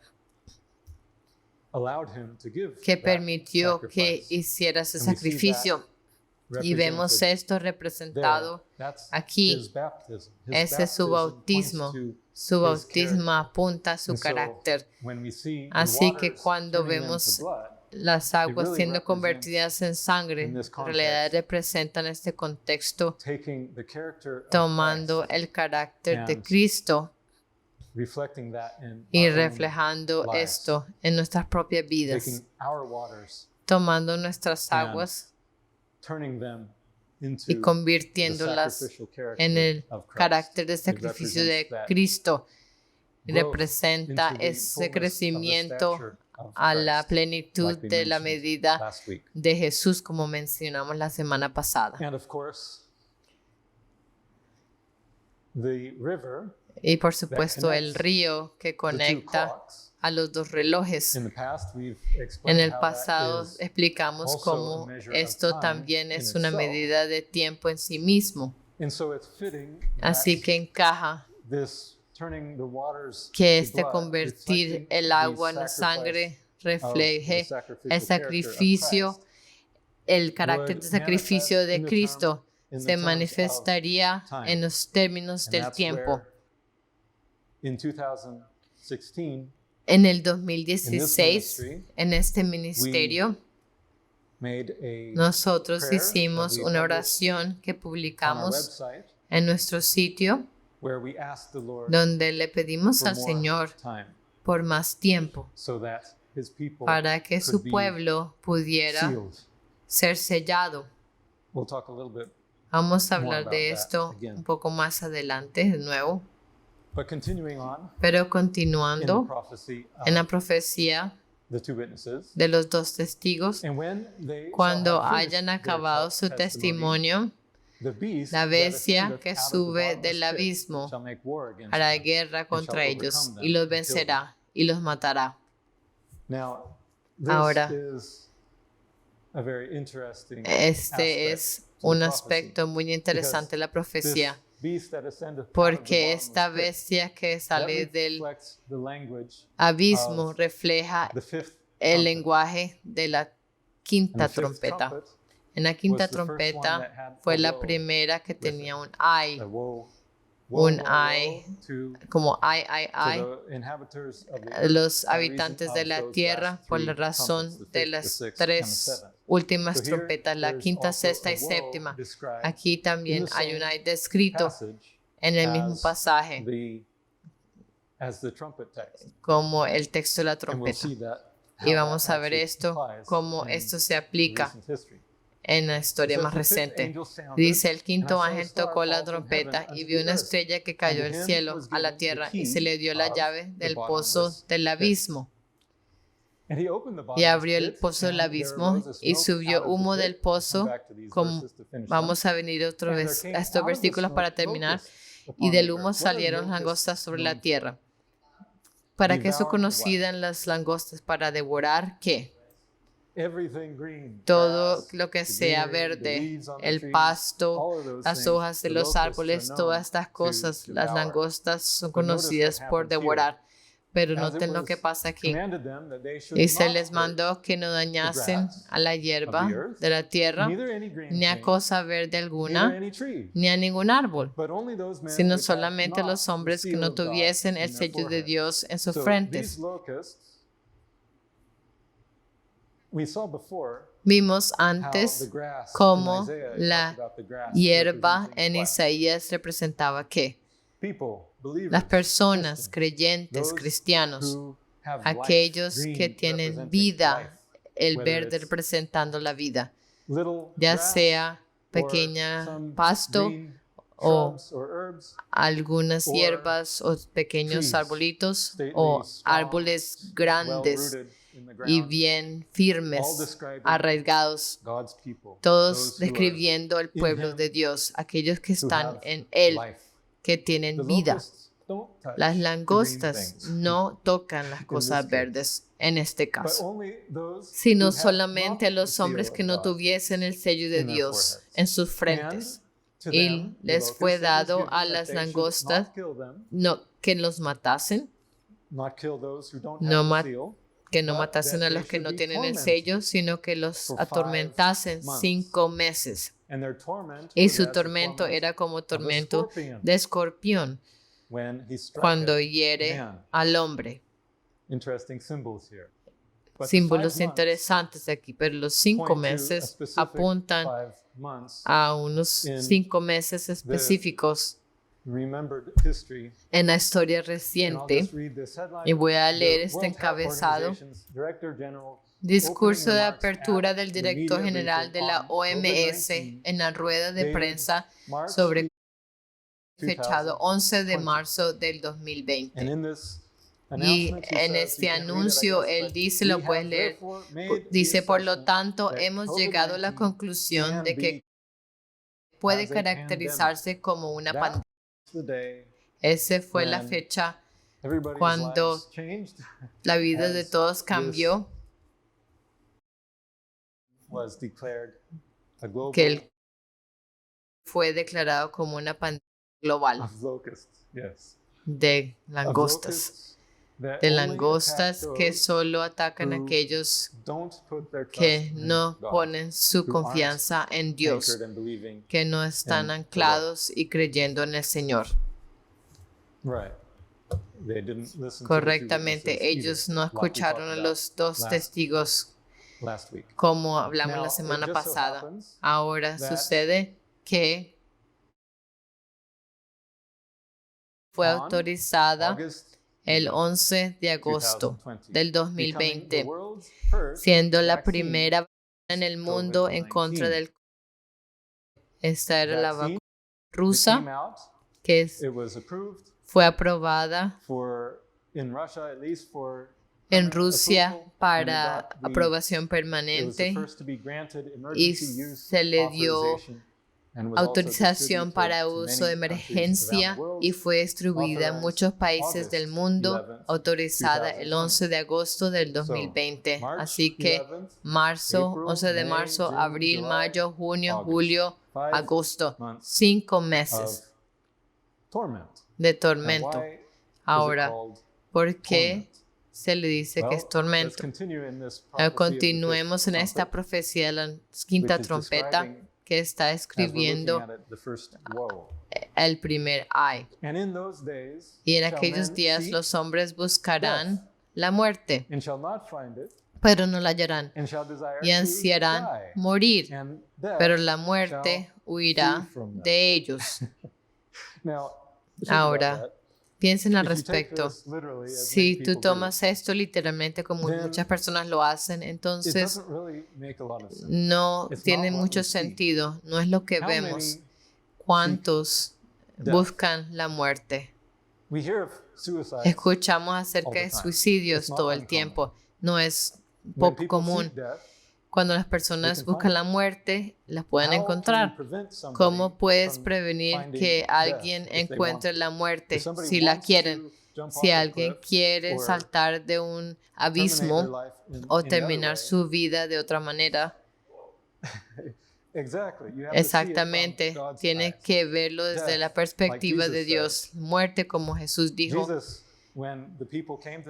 allowed him to give que that permitió que sacrifice. hiciera ese And we see sacrificio. Y vemos represented esto representado there. That's aquí. his baptism. His Ese es su baptism bautismo. points to Su his bautismo character. apunta a su And so, carácter. when we see the Así que waters cuando turning them to vemos blood, las aguas really siendo represents, convertidas en sangre, in this en realidad context, representan este contexto taking the character of tomando Christ, el carácter de and Cristo reflecting that in y our own reflejando lives, esto en nuestras propias vidas, taking our waters, tomando nuestras and aguas turning them into y the convirtiéndolas sacrificial character en el of Christ. carácter de It sacrificio de represents that Cristo. Y growth representa into the ese fullness of the crecimiento stature of a la Christ, plenitud like we de la mentioned medida last week. de Jesús, como mencionamos la semana pasada. And of course, the river, Y por supuesto el connects río que the two conecta clocks. a los dos relojes. In the past, we've En explained el how that pasado is explicamos also a cómo measure of esto time también in es una itself. medida de tiempo en sí mismo. And so it's fitting Así that que encaja this turning the waters que to blood, convertir reflecting el the agua en sacrifice sangre of the refleje sacrificial el character of sacrificio, Christ el carácter de would sacrificio manifest de in the Cristo in the se terms of manifestaría time. en los términos And del that's tiempo. where in 2016 En el in 2016, this ministry, en este ministerio, made a nosotros prayer hicimos that we una published oración que on our publicamos website en nuestro sitio, where we asked the Lord donde le pedimos for al more Señor time por más tiempo so that his people para que su could be pueblo pudiera sealed. ser sellado. We'll talk a little bit, Vamos a more hablar about de that esto again. un poco más adelante de nuevo, but continuing on pero in the continuando prophecy en la of profecía the two witnesses. de los dos testigos, And when they cuando shall have finished hayan their acabado su testimony, testimonio, the beast la that bestia ascendeth que out of the sube bottomless del pit abismo shall make war against hará them, guerra and contra shall ellos overcome them y los and kill them. vencerá y los matará. Now, this Ahora, is a very interesting Este aspect es to un the aspecto prophecy, muy interesante de la this profecía, beast that ascendeth out of the porque esta bottomless pit, bestia que that sale del reflects the language abismo of refleja the fifth el trumpet. lenguaje de la And quinta the fifth trompeta. trumpet En la quinta was the first one trompeta that had fue a la woe primera que with tenía it. un ay, a woe, un woe, ay, to como ay, ay, the inhabitants of the a earth los by reason habitantes de of la those tierra last por three la razón trumpets, the de fifth, the las sixth, and the tres seventh. últimas So here trompetas, la there's quinta, also sexta a y woe séptima. described Aquí también in the hay same un ay descrito passage en el mismo as pasaje as the trumpet text. como el texto de la And we'll trompeta. see that Y how vamos that a ver actually esto, applies cómo in esto se aplica recent history. en la historia It says, más "The fifth reciente. angel sounded, Dice, el and I quinto saw a ángel star tocó la fall from trompeta heaven y unto vio the una earth. estrella que And cayó to del him cielo was a la given the tierra y key se le dio la of llave the del pozo bottomless del pit. abismo. And he opened the Y bottomless abrió el pit, pozo del and there abismo arose a y smoke subió out of the humo pit. del Come pozo, back to these como verses to finish them. vamos a venir otra And there vez came a estos out of the versículos para smoke terminar, locusts y upon del the humo earth. What are salieron locusts langostas sobre known la for? tierra. ¿Para qué son Devouring conocidas las langostas? Para devorar qué? todo lo que sea verde, el pasto, las hojas de los árboles, todas estas cosas, las langostas son conocidas por devorar. Pero noten lo que pasa aquí. Y se les mandó que no dañasen a la hierba de la tierra, ni a cosa verde alguna, ni a ningún árbol, sino solamente los hombres que no tuviesen el sello de Dios en sus frentes. Vimos antes cómo la hierba en Isaías representaba ¿qué? Las personas creyentes, cristianos, aquellos que tienen vida, el verde representando la vida, ya sea pequeña pasto o algunas hierbas o pequeños arbolitos o árboles grandes y bien firmes, arraigados, todos describiendo el pueblo de Dios, aquellos que están en Él, que tienen vida. Las langostas no tocan las cosas verdes en este caso, sino solamente los hombres que no tuviesen el sello de Dios en sus frentes. Y les fue dado a las langostas que los matasen, que no matasen a los que no tienen el sello, sino que los atormentasen 5 meses. Y su tormento era como tormento de escorpión cuando hiere al hombre. Símbolos interesantes aquí, pero los 5 meses apuntan a unos 5 meses específicos en la historia reciente. Y voy a leer este encabezado. Discurso de apertura del director general de la OMS en la rueda de prensa sobre fechado 11 de marzo del 2020. Y en este anuncio él dice, lo puedes leer, dice, por lo tanto, hemos llegado a la conclusión de que puede caracterizarse como una pandemia. Esa fue la fecha cuando la vida de todos cambió, que él fue declarado como una pandemia global de langostas, que solo atacan a aquellos que no ponen su confianza en Dios, que no están anclados y creyendo en el Señor. Correctamente, ellos no escucharon a los 2 testigos como hablamos la semana pasada. Ahora sucede que fue autorizada el 11 de agosto del 2020, siendo la primera en el mundo en contra del COVID. Esta era la vacuna rusa que fue aprobada en Rusia para aprobación permanente y se le dio autorización para uso de emergencia y fue distribuida en muchos países del mundo, autorizada el 11 de agosto del 2020. Así que marzo, 11 de marzo, abril, mayo, junio, julio, agosto, 5 meses de tormento. Ahora, ¿por qué se le dice que es tormento? Continuemos en esta profecía de la quinta trompeta que está escribiendo el primer ay. Y en aquellos días los hombres buscarán la muerte, pero no la hallarán, y ansiarán morir, pero la muerte huirá de ellos. Ahora, piensen al respecto. Si tú tomas esto literalmente como muchas personas lo hacen, entonces no tiene mucho sentido. No es lo que vemos. ¿Cuántos buscan la muerte? Escuchamos acerca de suicidios todo el tiempo. No es poco común. Cuando las personas buscan la muerte, las pueden encontrar. ¿Cómo puedes prevenir que alguien encuentre la muerte si la quieren? Si alguien quiere saltar de un abismo o terminar su vida de otra manera, exactamente, tiene que verlo desde la perspectiva de Dios. Muerte, como Jesús dijo.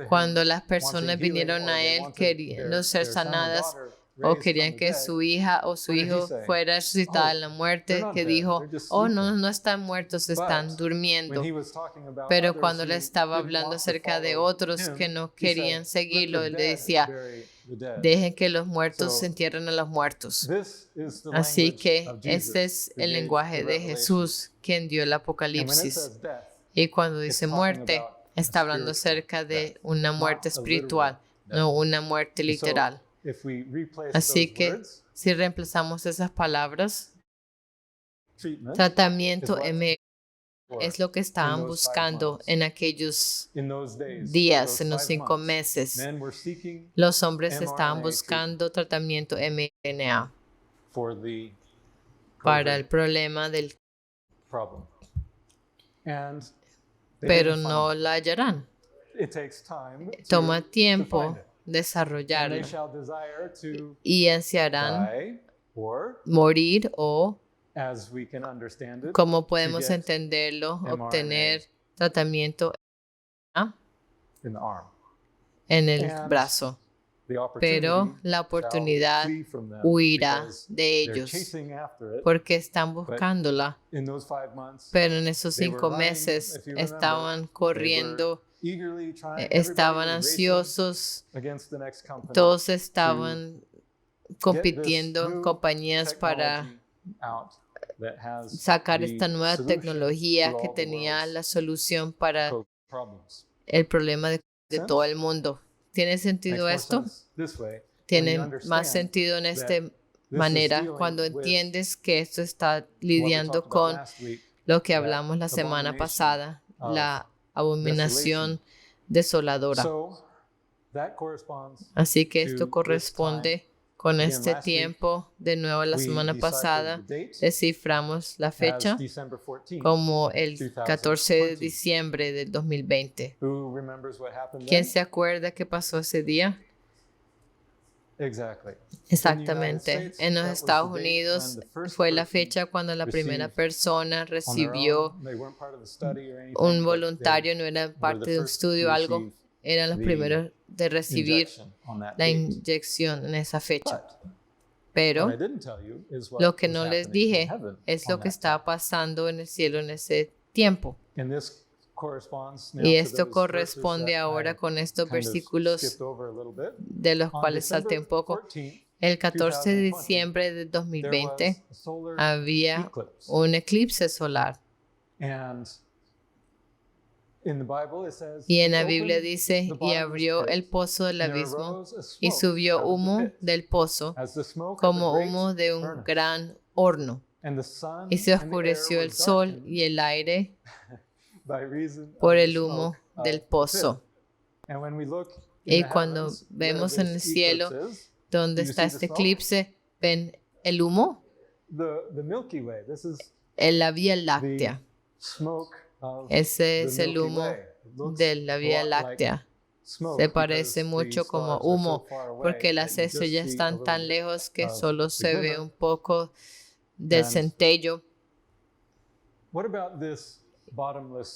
Cuando las personas vinieron a Él queriendo ser sanadas o querían que su hija o su hijo fuera resucitada en la muerte, que dijo, oh, no, no están muertos, están durmiendo. Pero cuando le estaba hablando acerca de otros que no querían seguirlo, él le decía, dejen que los muertos se entierren a los muertos. Así que ese es el lenguaje de Jesús, quien dio el Apocalipsis. Y cuando dice muerte, está hablando acerca de una muerte espiritual, no una muerte literal. Así que si reemplazamos esas palabras, tratamiento es lo que estaban buscando en aquellos días, en los 5 meses. Los hombres estaban buscando tratamiento mRNA para el problema del pero no la hallarán. Toma tiempo desarrollarlo y ansiarán morir o, como podemos entenderlo, obtener tratamiento en el brazo. Pero la oportunidad huirá de ellos porque están buscándola. Pero en esos 5 meses estaban corriendo, estaban ansiosos, todos estaban compitiendo en compañías para sacar esta nueva tecnología que tenía la solución para el problema de todo el mundo. ¿Tiene sentido esto? Tiene más sentido en esta manera cuando entiendes que esto está lidiando con lo que hablamos la semana pasada, la abominación desoladora. Así que esto corresponde con este tiempo. De nuevo, la semana pasada desciframos la fecha como el 14 de diciembre del 2020. ¿Quién se acuerda qué pasó ese día? Exactamente. En los Estados Unidos fue la fecha cuando la primera persona recibió un voluntario, no era parte de un estudio o algo, eran los primeros de recibir la inyección en esa fecha. Pero lo que no les dije es lo que estaba pasando en el cielo en ese tiempo. Y esto corresponde ahora con estos versículos de los cuales salté un poco. El 14 de diciembre de 2020 había un eclipse solar. Y en la Biblia dice, y abrió el pozo del abismo y subió humo del pozo como humo de un gran horno. Y se oscureció el sol y el aire por el humo del pozo. Y cuando vemos en el cielo donde está este eclipse, ¿ven el humo? En la Vía Láctea. Ese es el humo de la Vía Láctea. Se parece mucho como humo porque las estrellas están tan lejos que solo se ve un poco del centello.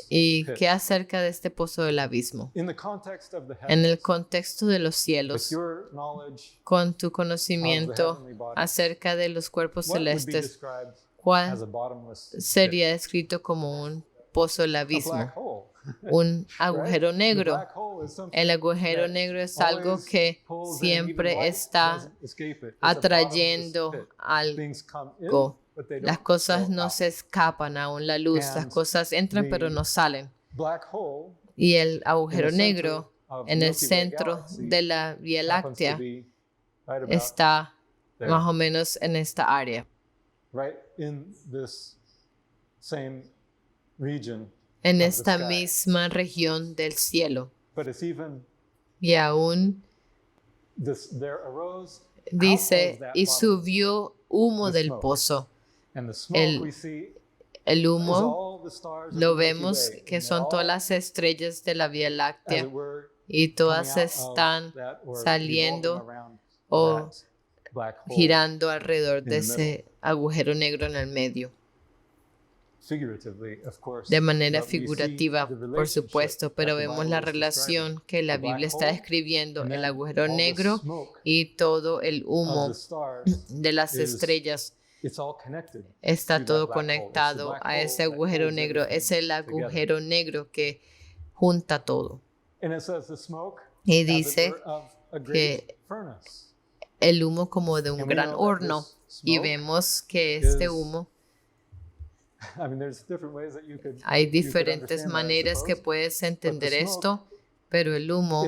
¿Y qué acerca de este pozo del abismo? En el contexto de los cielos, con tu conocimiento acerca de los cuerpos celestes, ¿cuál sería descrito como un pozo del abismo? Un agujero negro. El agujero negro es algo que siempre está atrayendo algo. Las cosas no se escapan aún la luz, las cosas entran pero no salen. Y el agujero negro en el centro de la Vía Láctea está más o menos en esta área. En esta misma región del cielo. Y aún dice, y subió humo del pozo. El humo lo vemos que son todas las estrellas de la Vía Láctea y todas están saliendo o girando alrededor de ese agujero negro en el medio. De manera figurativa, por supuesto, pero vemos la relación que la Biblia está describiendo, el agujero negro y todo el humo de las estrellas. Está todo conectado a ese agujero negro. Es el agujero negro que junta todo. Y dice que el humo como de un gran horno. Y vemos que este humo, hay diferentes maneras que puedes entender esto, pero el humo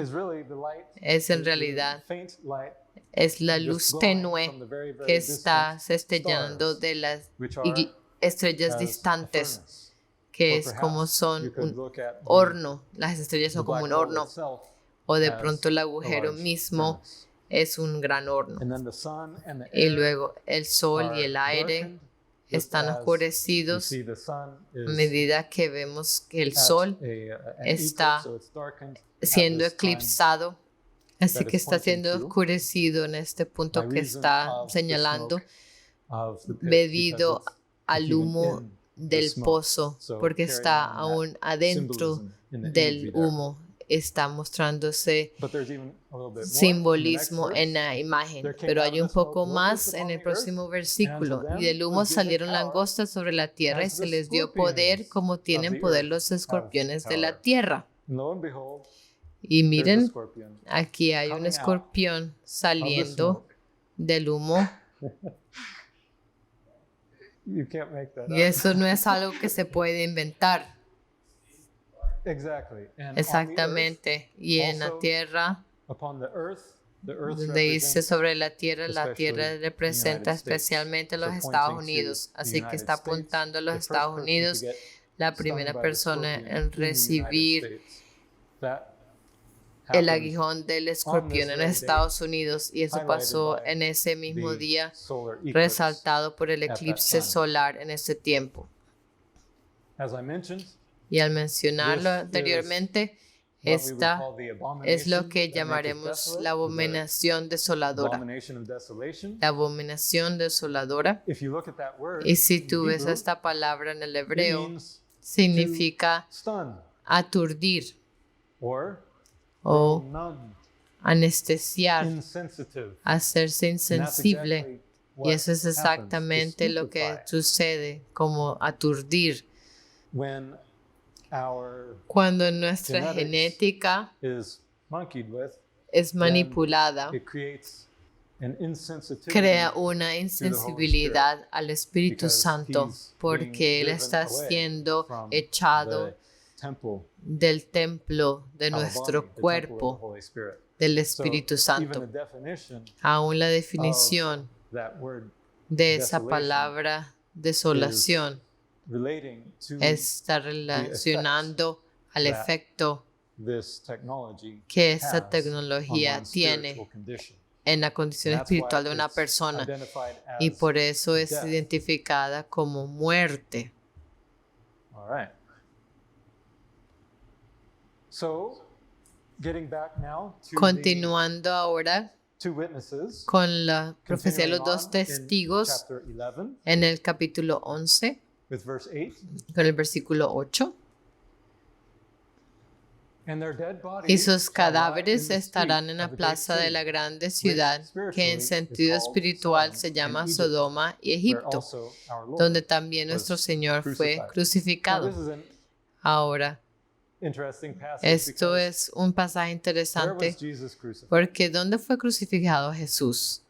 es en realidad es la luz tenue que está destellando de las estrellas distantes, que es como son un horno. Las estrellas son como un horno, o de pronto el agujero mismo es un gran horno. Y luego el sol y el aire están oscurecidos a medida que vemos que el sol está siendo eclipsado. Así que está siendo oscurecido en este punto que está señalando debido al humo del pozo, porque está aún adentro del humo. Está mostrándose simbolismo en la imagen, pero hay un poco más en el próximo versículo. Y del humo salieron langostas sobre la tierra y se les dio poder como tienen poder los escorpiones de la tierra. Y miren, aquí hay un escorpión saliendo del humo. Y eso no es algo que se puede inventar. Exactamente. Y en la tierra, donde dice sobre la tierra representa especialmente los Estados Unidos. Así que está apuntando a los Estados Unidos, la primera persona en recibir el aguijón del escorpión en Estados Unidos, y eso pasó en ese mismo día, resaltado por el eclipse solar en ese tiempo. Y al mencionarlo anteriormente, esta es lo que llamaremos la abominación desoladora. La abominación desoladora. Y si tú ves esta palabra en el hebreo, significa aturdir o anestesiar, hacerse insensible. Y eso es exactamente lo que sucede, como aturdir. Cuando nuestra genética es manipulada, crea una insensibilidad al Espíritu Santo, porque Él está siendo echado del templo de nuestro cuerpo, del Espíritu Santo. Aún la definición de esa palabra desolación está relacionando al efecto que esta tecnología tiene en la condición espiritual de una persona, y por eso es identificada como muerte. Continuando ahora con la profecía de los dos testigos en el capítulo 11, con el versículo 8. Y sus cadáveres estarán en la plaza de la grande ciudad, que en sentido espiritual se llama Sodoma y Egipto, donde también nuestro Señor fue crucificado. Ahora, esto es un pasaje interesante, porque ¿dónde fue crucificado Jesús?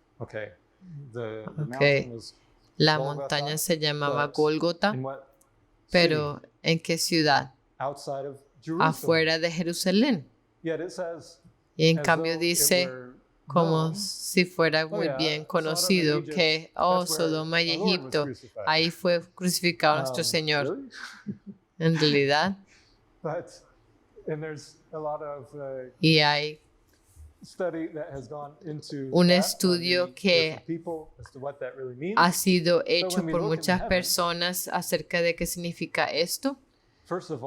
La montaña se llamaba Gólgota, pero ¿en qué ciudad? Afuera de Jerusalén. Y en cambio dice, como si fuera muy bien conocido, que, Sodoma y Egipto, ahí fue crucificado nuestro Señor. En realidad, y hay un estudio que ha sido hecho por muchas personas acerca de qué significa esto.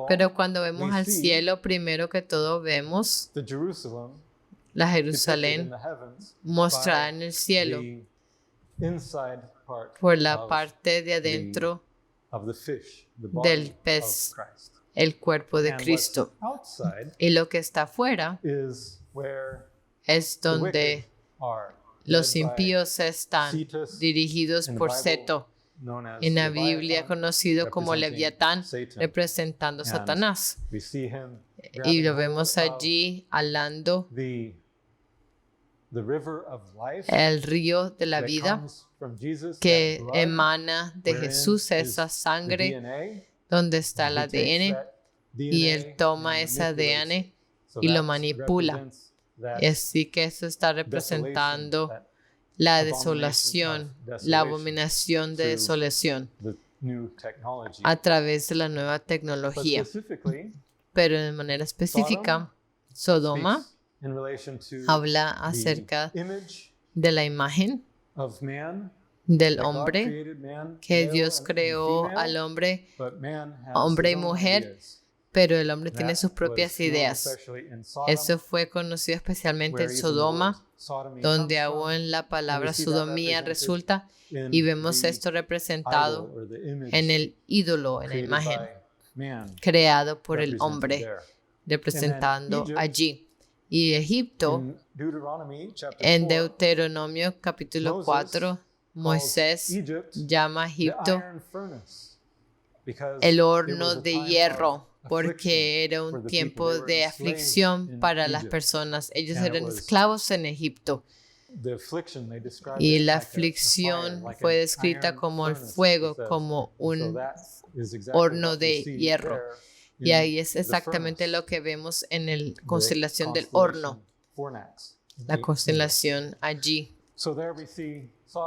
Pero cuando vemos al cielo, primero que todo vemos la Jerusalén mostrada en el cielo por la parte de adentro del pez, el cuerpo de Cristo. Y lo que está afuera es donde los impíos están dirigidos por Seto, en la Biblia conocido como Leviatán, representando a Satanás. Y lo vemos allí hablando el río de la vida que emana de Jesús, esa sangre donde está el ADN, y Él toma ese ADN y lo manipula. Y así que eso está representando la desolación, la abominación de desolación a través de la nueva tecnología. Pero de manera específica, Sodoma habla acerca de la imagen del hombre, que Dios creó al hombre, hombre y mujer, pero el hombre tiene sus propias ideas. Eso fue conocido especialmente en Sodoma, donde aún en la palabra sodomía resulta, y vemos esto representado en el ídolo, en la imagen creado por el hombre, representando allí. Y Egipto, en Deuteronomio capítulo 4, Moisés llama a Egipto el horno de hierro, porque era un tiempo de aflicción para las personas. Ellos eran esclavos en Egipto. Y la aflicción fue descrita como el fuego, como un horno de hierro. Y ahí es exactamente lo que vemos en la constelación del horno, la constelación allí.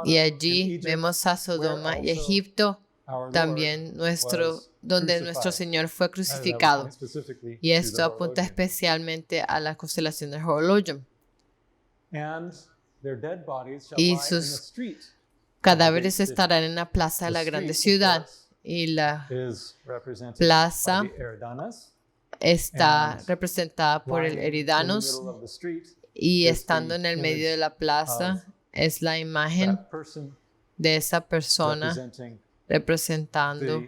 Y allí vemos a Sodoma y Egipto, también donde nuestro Señor fue crucificado. Y esto apunta especialmente a la constelación del Horologium. Y sus cadáveres estarán en la plaza de la grande ciudad. Y la plaza está representada por el Eridanos, y estando en el medio de la plaza es la imagen de esa persona representando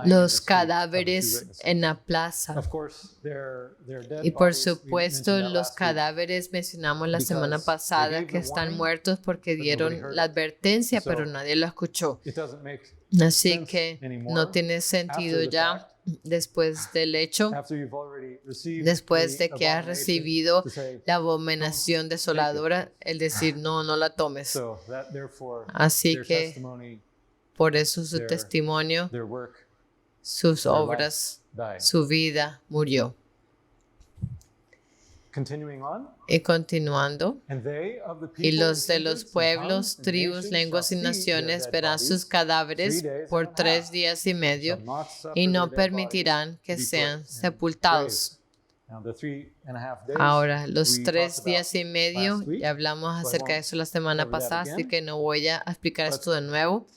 los cadáveres en la plaza. Y por supuesto, los cadáveres mencionamos la semana pasada que están muertos porque dieron la advertencia, pero nadie lo escuchó. Así que no tiene sentido ya después del hecho, después de que has recibido la abominación desoladora, el decir no la tomes. Así que por eso su testimonio, sus obras, su vida murió. Y continuando, y los de los pueblos, tribus, lenguas y naciones verán sus cadáveres por 3 días y medio y no permitirán que sean sepultados. Ahora, los 3 días y medio, ya hablamos acerca de eso la semana pasada, así que no voy a explicar esto de nuevo,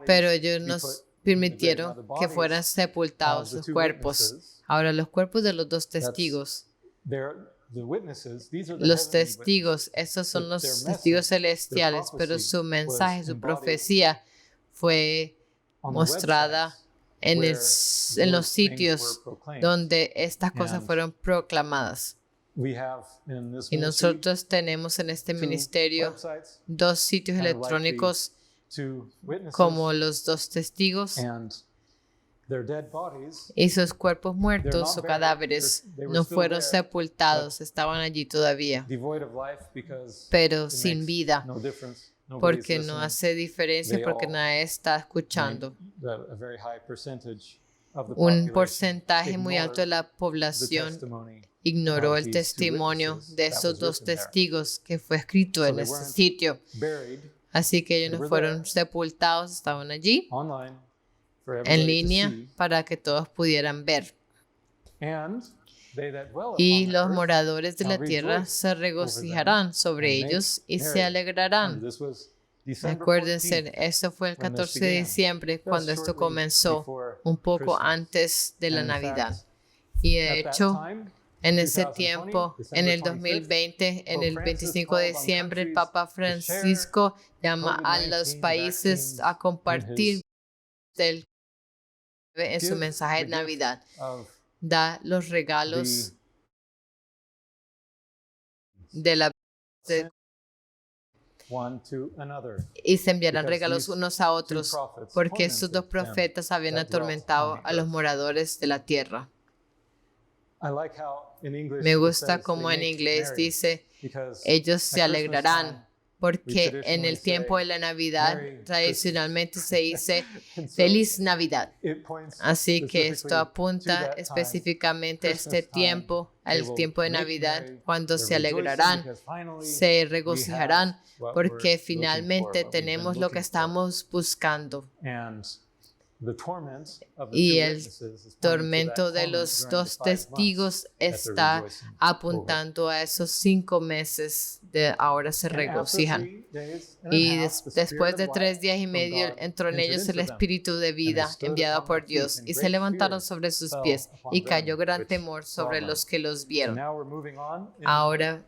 pero ellos nos permitieron que fueran sepultados sus cuerpos. Ahora, los cuerpos de los 2 testigos. Los testigos, estos son los testigos celestiales, pero su mensaje, su profecía fue mostrada en los sitios donde estas cosas fueron proclamadas. Y nosotros tenemos en este ministerio 2 sitios electrónicos como los 2 testigos, y sus cuerpos muertos o cadáveres no fueron sepultados, estaban allí todavía, pero sin vida, porque no hace diferencia, porque nadie está escuchando. Un porcentaje muy alto de la población ignoró el testimonio de esos 2 testigos que fue escrito en ese sitio. Así que ellos no fueron sepultados, estaban allí en línea para que todos pudieran ver. y los moradores de la tierra se regocijarán sobre ellos y se alegrarán. Acuérdense, esto fue el 14 de diciembre cuando esto comenzó, un poco antes de la Navidad. Y de hecho, en ese tiempo, en el 2020, en el 25 de diciembre, el Papa Francisco llama a los países a compartir en su mensaje de Navidad. Da los regalos de la y se enviarán regalos unos a otros, porque estos dos profetas habían atormentado a los moradores de la tierra. Me gusta como en inglés dice, ellos se alegrarán, porque en el tiempo de la Navidad tradicionalmente se dice Feliz Navidad. Así que esto apunta específicamente a este tiempo, al tiempo de Navidad, cuando se alegrarán, se regocijarán, porque finalmente tenemos lo que estamos buscando. Y el tormento de los dos testigos está apuntando a esos 5 meses de ahora se regocijan. Y después de 3 días y medio entró en ellos el espíritu de vida enviado por Dios y se levantaron sobre sus pies y cayó gran temor sobre los que los vieron. Ahora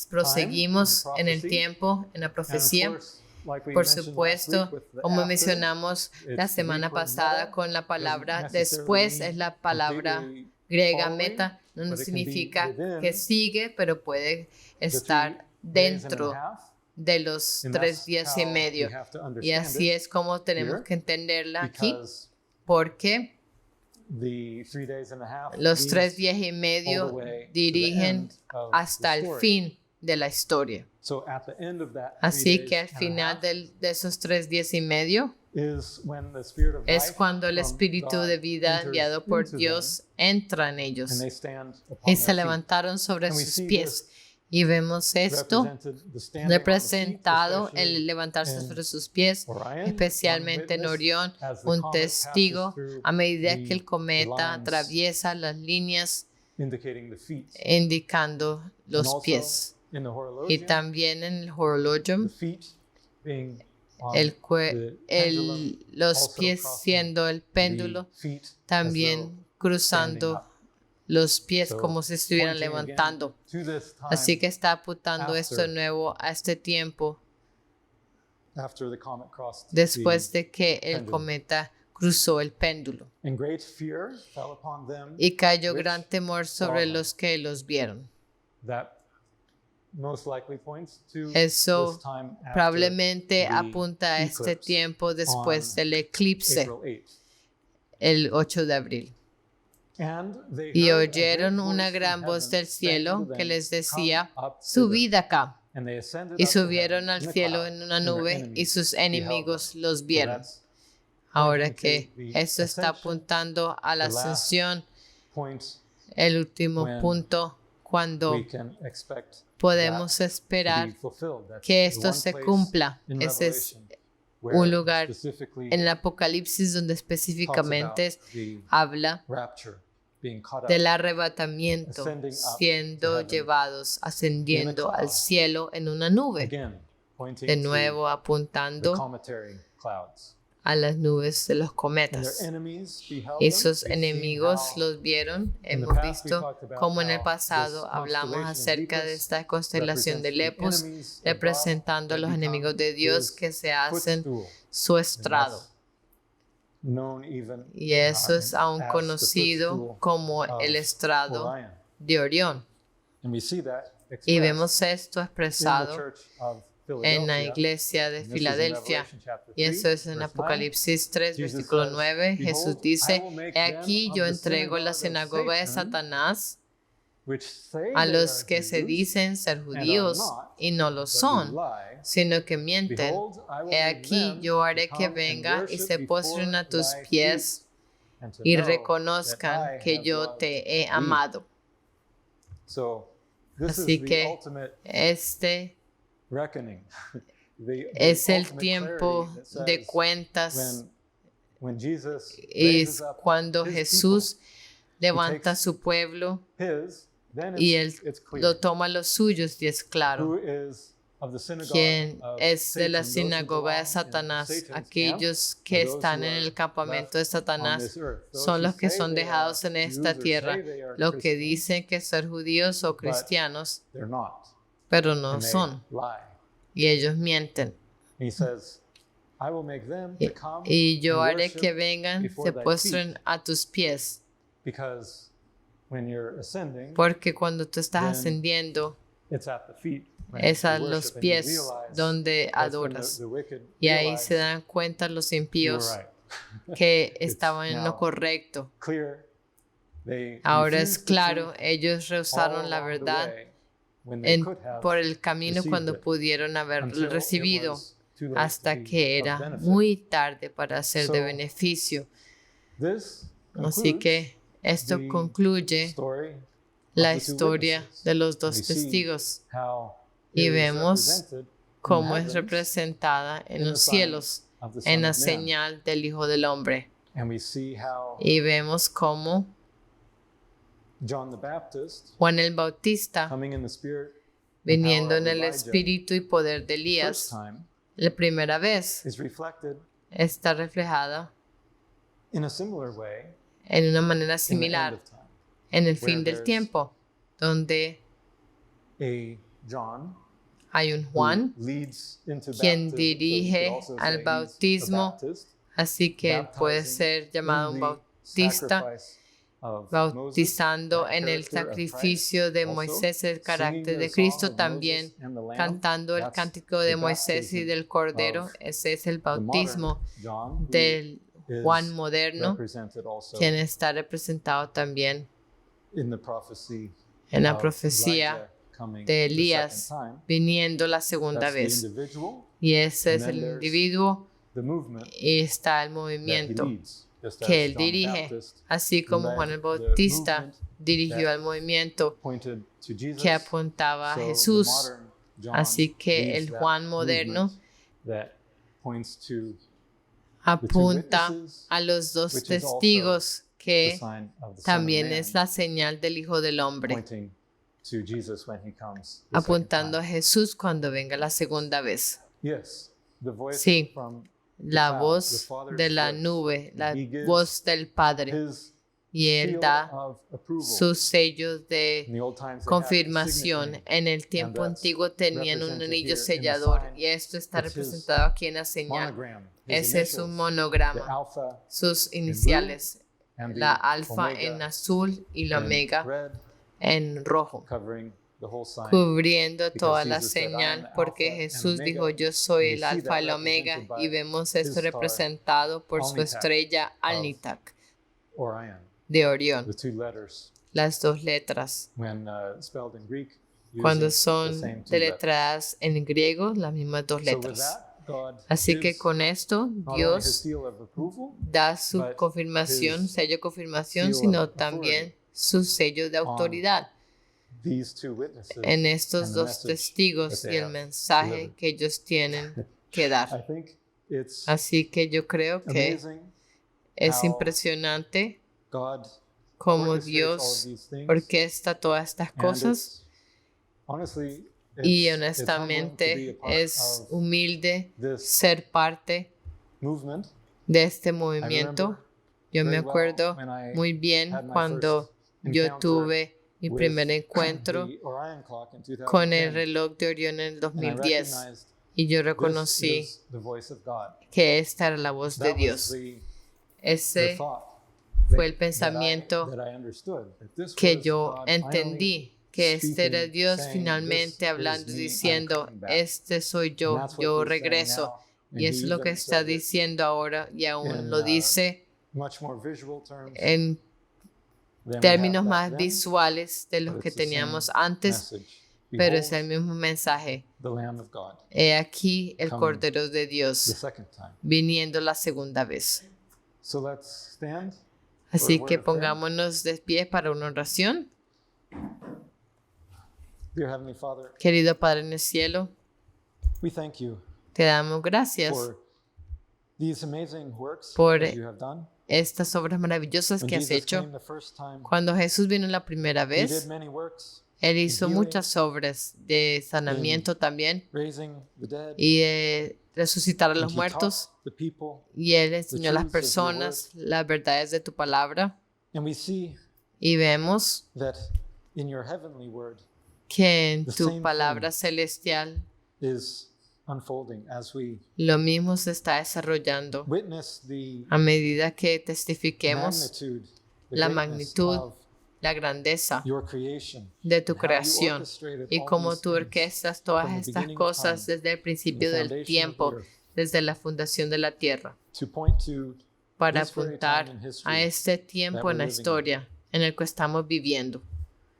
proseguimos en el tiempo, en la profecía. Por supuesto, como mencionamos la semana pasada con la palabra después, es la palabra griega meta, no significa que sigue, pero puede estar dentro de los 3 días y medio. Y así es como tenemos que entenderla aquí, porque los 3 días y medio dirigen hasta el fin de la historia. Así que al final de esos 3 días y medio es cuando el espíritu de vida enviado por Dios entra en ellos y se levantaron sobre sus pies. Y vemos esto representado, el levantarse sobre sus pies, especialmente en Orión, un testigo a medida que el cometa atraviesa las líneas indicando los pies. Y también en el horologium, los pies siendo el péndulo, también cruzando los pies como si estuvieran levantando. Así que está apuntando esto de nuevo a este tiempo después de que el cometa cruzó el péndulo. Y cayó gran temor sobre los que los vieron. Eso probablemente apunta a este tiempo después del eclipse, el 8 de abril. Y oyeron una gran voz del cielo que les decía, subid acá. Y subieron al cielo en una nube y sus enemigos los vieron. Ahora que eso está apuntando a la ascensión, el último punto cuando podemos esperar que esto se cumpla. Ese es un lugar en el Apocalipsis donde específicamente habla del arrebatamiento, siendo llevados, ascendiendo al cielo en una nube. De nuevo apuntando a las nubes de los cometas. Esos enemigos los vieron. Hemos visto cómo en el pasado hablamos acerca de esta constelación de Lepus, representando a los enemigos de Dios que se hacen su estrado. Y eso es aún conocido como el estrado de Orión. Y vemos esto expresado en la iglesia de Filadelfia. Y eso es en Apocalipsis 3, versículo 9. Jesús dice, he aquí yo entrego la sinagoga de Satanás a los que se dicen ser judíos y no lo son, sino que mienten. He aquí yo haré que venga y se postren a tus pies y reconozcan que yo te he amado. Así que este es el tiempo de cuentas. Y es cuando Jesús levanta su pueblo then y él it's clear. lo toma los suyos y es claro. Who is of the synagogue Quien of es de la Satan, those who sinagoga de belong in Satanás, Satan's aquellos camp, que are those están who en are el campamento de left on Satanás, this earth. Those son who los que say son they are dejados en Jews esta or say tierra, they are los que Christians, dicen que son judíos o cristianos, they're not, pero no and they son, lie. y ellos mienten. And he says, I will make them to come Y yo and haré worship que vengan, before se thy postren feet, a tus pies, because when you're ascending, porque cuando tú estás then ascendiendo, it's at the feet when es you a los worship and you pies realize donde that's when adoras. the wicked Y ahí realize se dan cuenta los you were impíos right. que It's estaban en lo now correcto. clear. They Ahora es refused the claro, truth ellos all rehusaron la along the verdad way when they could have por el camino received cuando it pudieron until haberlo it recibido, was too late to hasta be que of era benefit. muy tarde para ser de So, beneficio. This Así concludes que esto the concluye story of la the two historia witnesses. de los We dos see testigos how y it is vemos represented in cómo es heavens representada in en the los sign cielos, of the en Son la of Man. señal del Hijo del Hombre. And we see how Y vemos cómo John the Baptist, Juan el Bautista, coming in the spirit and viniendo power en of el Elijah, espíritu y poder de first Elías, time, la primera vez is reflected está reflejada in a similar way en una manera in the end similar of time. en el where fin del there's tiempo, donde A John hay un who Juan, leads into quien baptism, so we could dirige also say al he's a bautismo, Baptist, así que él puede baptizing ser llamado in un the bautista, sacrifice of bautizando Moses, that en el character of sacrificio de Christ, Moisés, el also carácter singing de the Cristo, song of también Moses and the Lamb. cantando el That's cántico de the Moisés y baptism del Cordero. of Ese es el the modern bautismo John, who del is Juan moderno, represented also quien está representado también in the prophecy en la of profecía Elijah coming de the Elías second time. viniendo la segunda That's the vez. individual, Y ese and es then el there's individuo the movement y está el that he movimiento leads, just que as él John the dirige, Baptist así como led Juan el the Bautista movement dirigió that al movimiento pointed to Jesus. que apuntaba a So the Jesús. modern John Así que leads el that Juan moderno movement that points to apunta witnesses, a los dos which is also testigos the que sign of the Son of también Man, es la señal del Hijo del Hombre, pointing to Jesus when he comes the apuntando a second Jesús cuando venga la segunda vez. time. Yes, the voice Sí, from la cloud, voz the Father's de la voice. nube, la He gives voz del Padre, his y Él seal da of approval. sus sellos In de the old times, they had a confirmación. signet ring, En el tiempo and that's antiguo tenían un represented anillo here in the sellador sign. y esto está It's his representado aquí en la señal. monogram, his Ese es un initials, the monograma, alpha sus iniciales, and the la alfa omega en azul y la in omega red, en rojo, covering the whole sign. cubriendo toda la Jesus said, "I am señal, the porque Alpha and Jesús Omega", dijo, yo soy and we el see alfa that y la omega, represented by y vemos his esto star, representado por su Alnitak, estrella of Alnitak Orion, de Orión, the two letters, las dos letras. when spelled in Greek, Cuando using the son same two letters. deletradas en griego, las mismas dos So with letras. that, God Así que gives con esto, not only his Dios seal of approval da su but confirmación, his sello de confirmación, seal sino of también su sello de autoridad these two witnesses en estos and the dos message testigos that y they el have mensaje delivered. que ellos tienen que dar. I think it's Así que yo creo que amazing es how impresionante God cómo orchestrates all of Dios these things, orquesta todas estas and cosas it's, honestly, y it's humbling to be honestamente a part es of humilde this ser parte movement. de este I movemiento. remember Yo me very well acuerdo when I muy bien had my cuando first yo encounter tuve mi with primer encuentro the Orion clock in con el 2010, reloj de Orión en el and I 2010 recognized y yo this reconocí is the voice of God. que esta era la voz de That was Dios. the Ese thought fue el that pensamiento that I understood, that this que was yo God entendí, que este era speaking, Dios saying, finalmente "This hablando, is me, I'm diciendo, coming back." este soy And yo, that's what yo he's saying regreso. now, and Y he es lo que even está said it diciendo ahora y aún in, lo dice much more visual terms en than we had términos back más then, visuales de los but que it's the same teníamos antes, message. pero es Behold, el mismo mensaje. the Lamb of God, He aquí el coming Cordero de the Dios second time. viniendo la segunda vez. So let's stand. Así for a que word of prayer. pongámonos de pie para una oración. Dear Heavenly Father, Querido Padre en el cielo, we thank you te damos gracias for these amazing works por that you have done. estas obras maravillosas When que has Jesus hecho. came the first time, Cuando Jesús vino la primera he did vez, many works, Él hizo healing, muchas obras de sanamiento también raising the dead, y resucitar a and los he muertos. taught the people. Y Él enseñó a las truths of your personas las verdades de tu palabra. And we see Y vemos that in your heavenly word que en The tu same palabra thing. celestial is unfolding as we lo mismo se está desarrollando witness the a medida que testifiquemos magnitude, the la greatness magnitud, of la grandeza your creation, de tu and how you creación orchestrated y all cómo these tú things orquestas todas from the estas beginning of cosas time, desde el principio the del foundation of the tiempo, earth, desde la fundación de la tierra, to point to para this very apuntar time in history, a este tiempo we're en la living in. historia en el que estamos viviendo,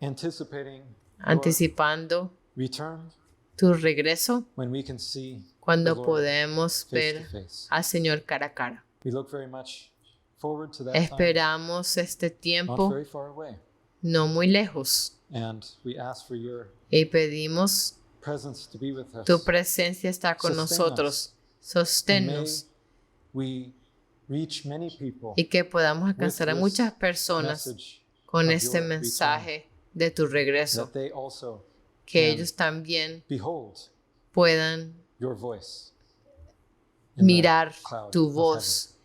anticipating your anticipando return tu regreso when we can see the cuando Lord podemos face ver to face. al Señor cara a cara. We look very much forward to that time, Esperamos este not tiempo very far away, no muy lejos and we ask for your y pedimos presence to be with us. tu presencia está con Sustain nosotros. And may Sosténnos we reach many people y que podamos alcanzar a with muchas this personas message con of este your mensaje de tu regreso, that they also que can ellos también behold puedan your voice in the mirar cloud tu of voz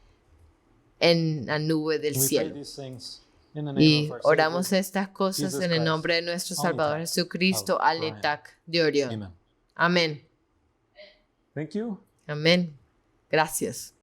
en la nube del heaven. We pray cielo. these things in the name Y of our oramos Savior, estas cosas Jesus en el Christ, nombre de nuestro Salvador Omnitak Jesucristo, of Alnitak de Orión. Amen. Amén. Thank you. Amén. Gracias.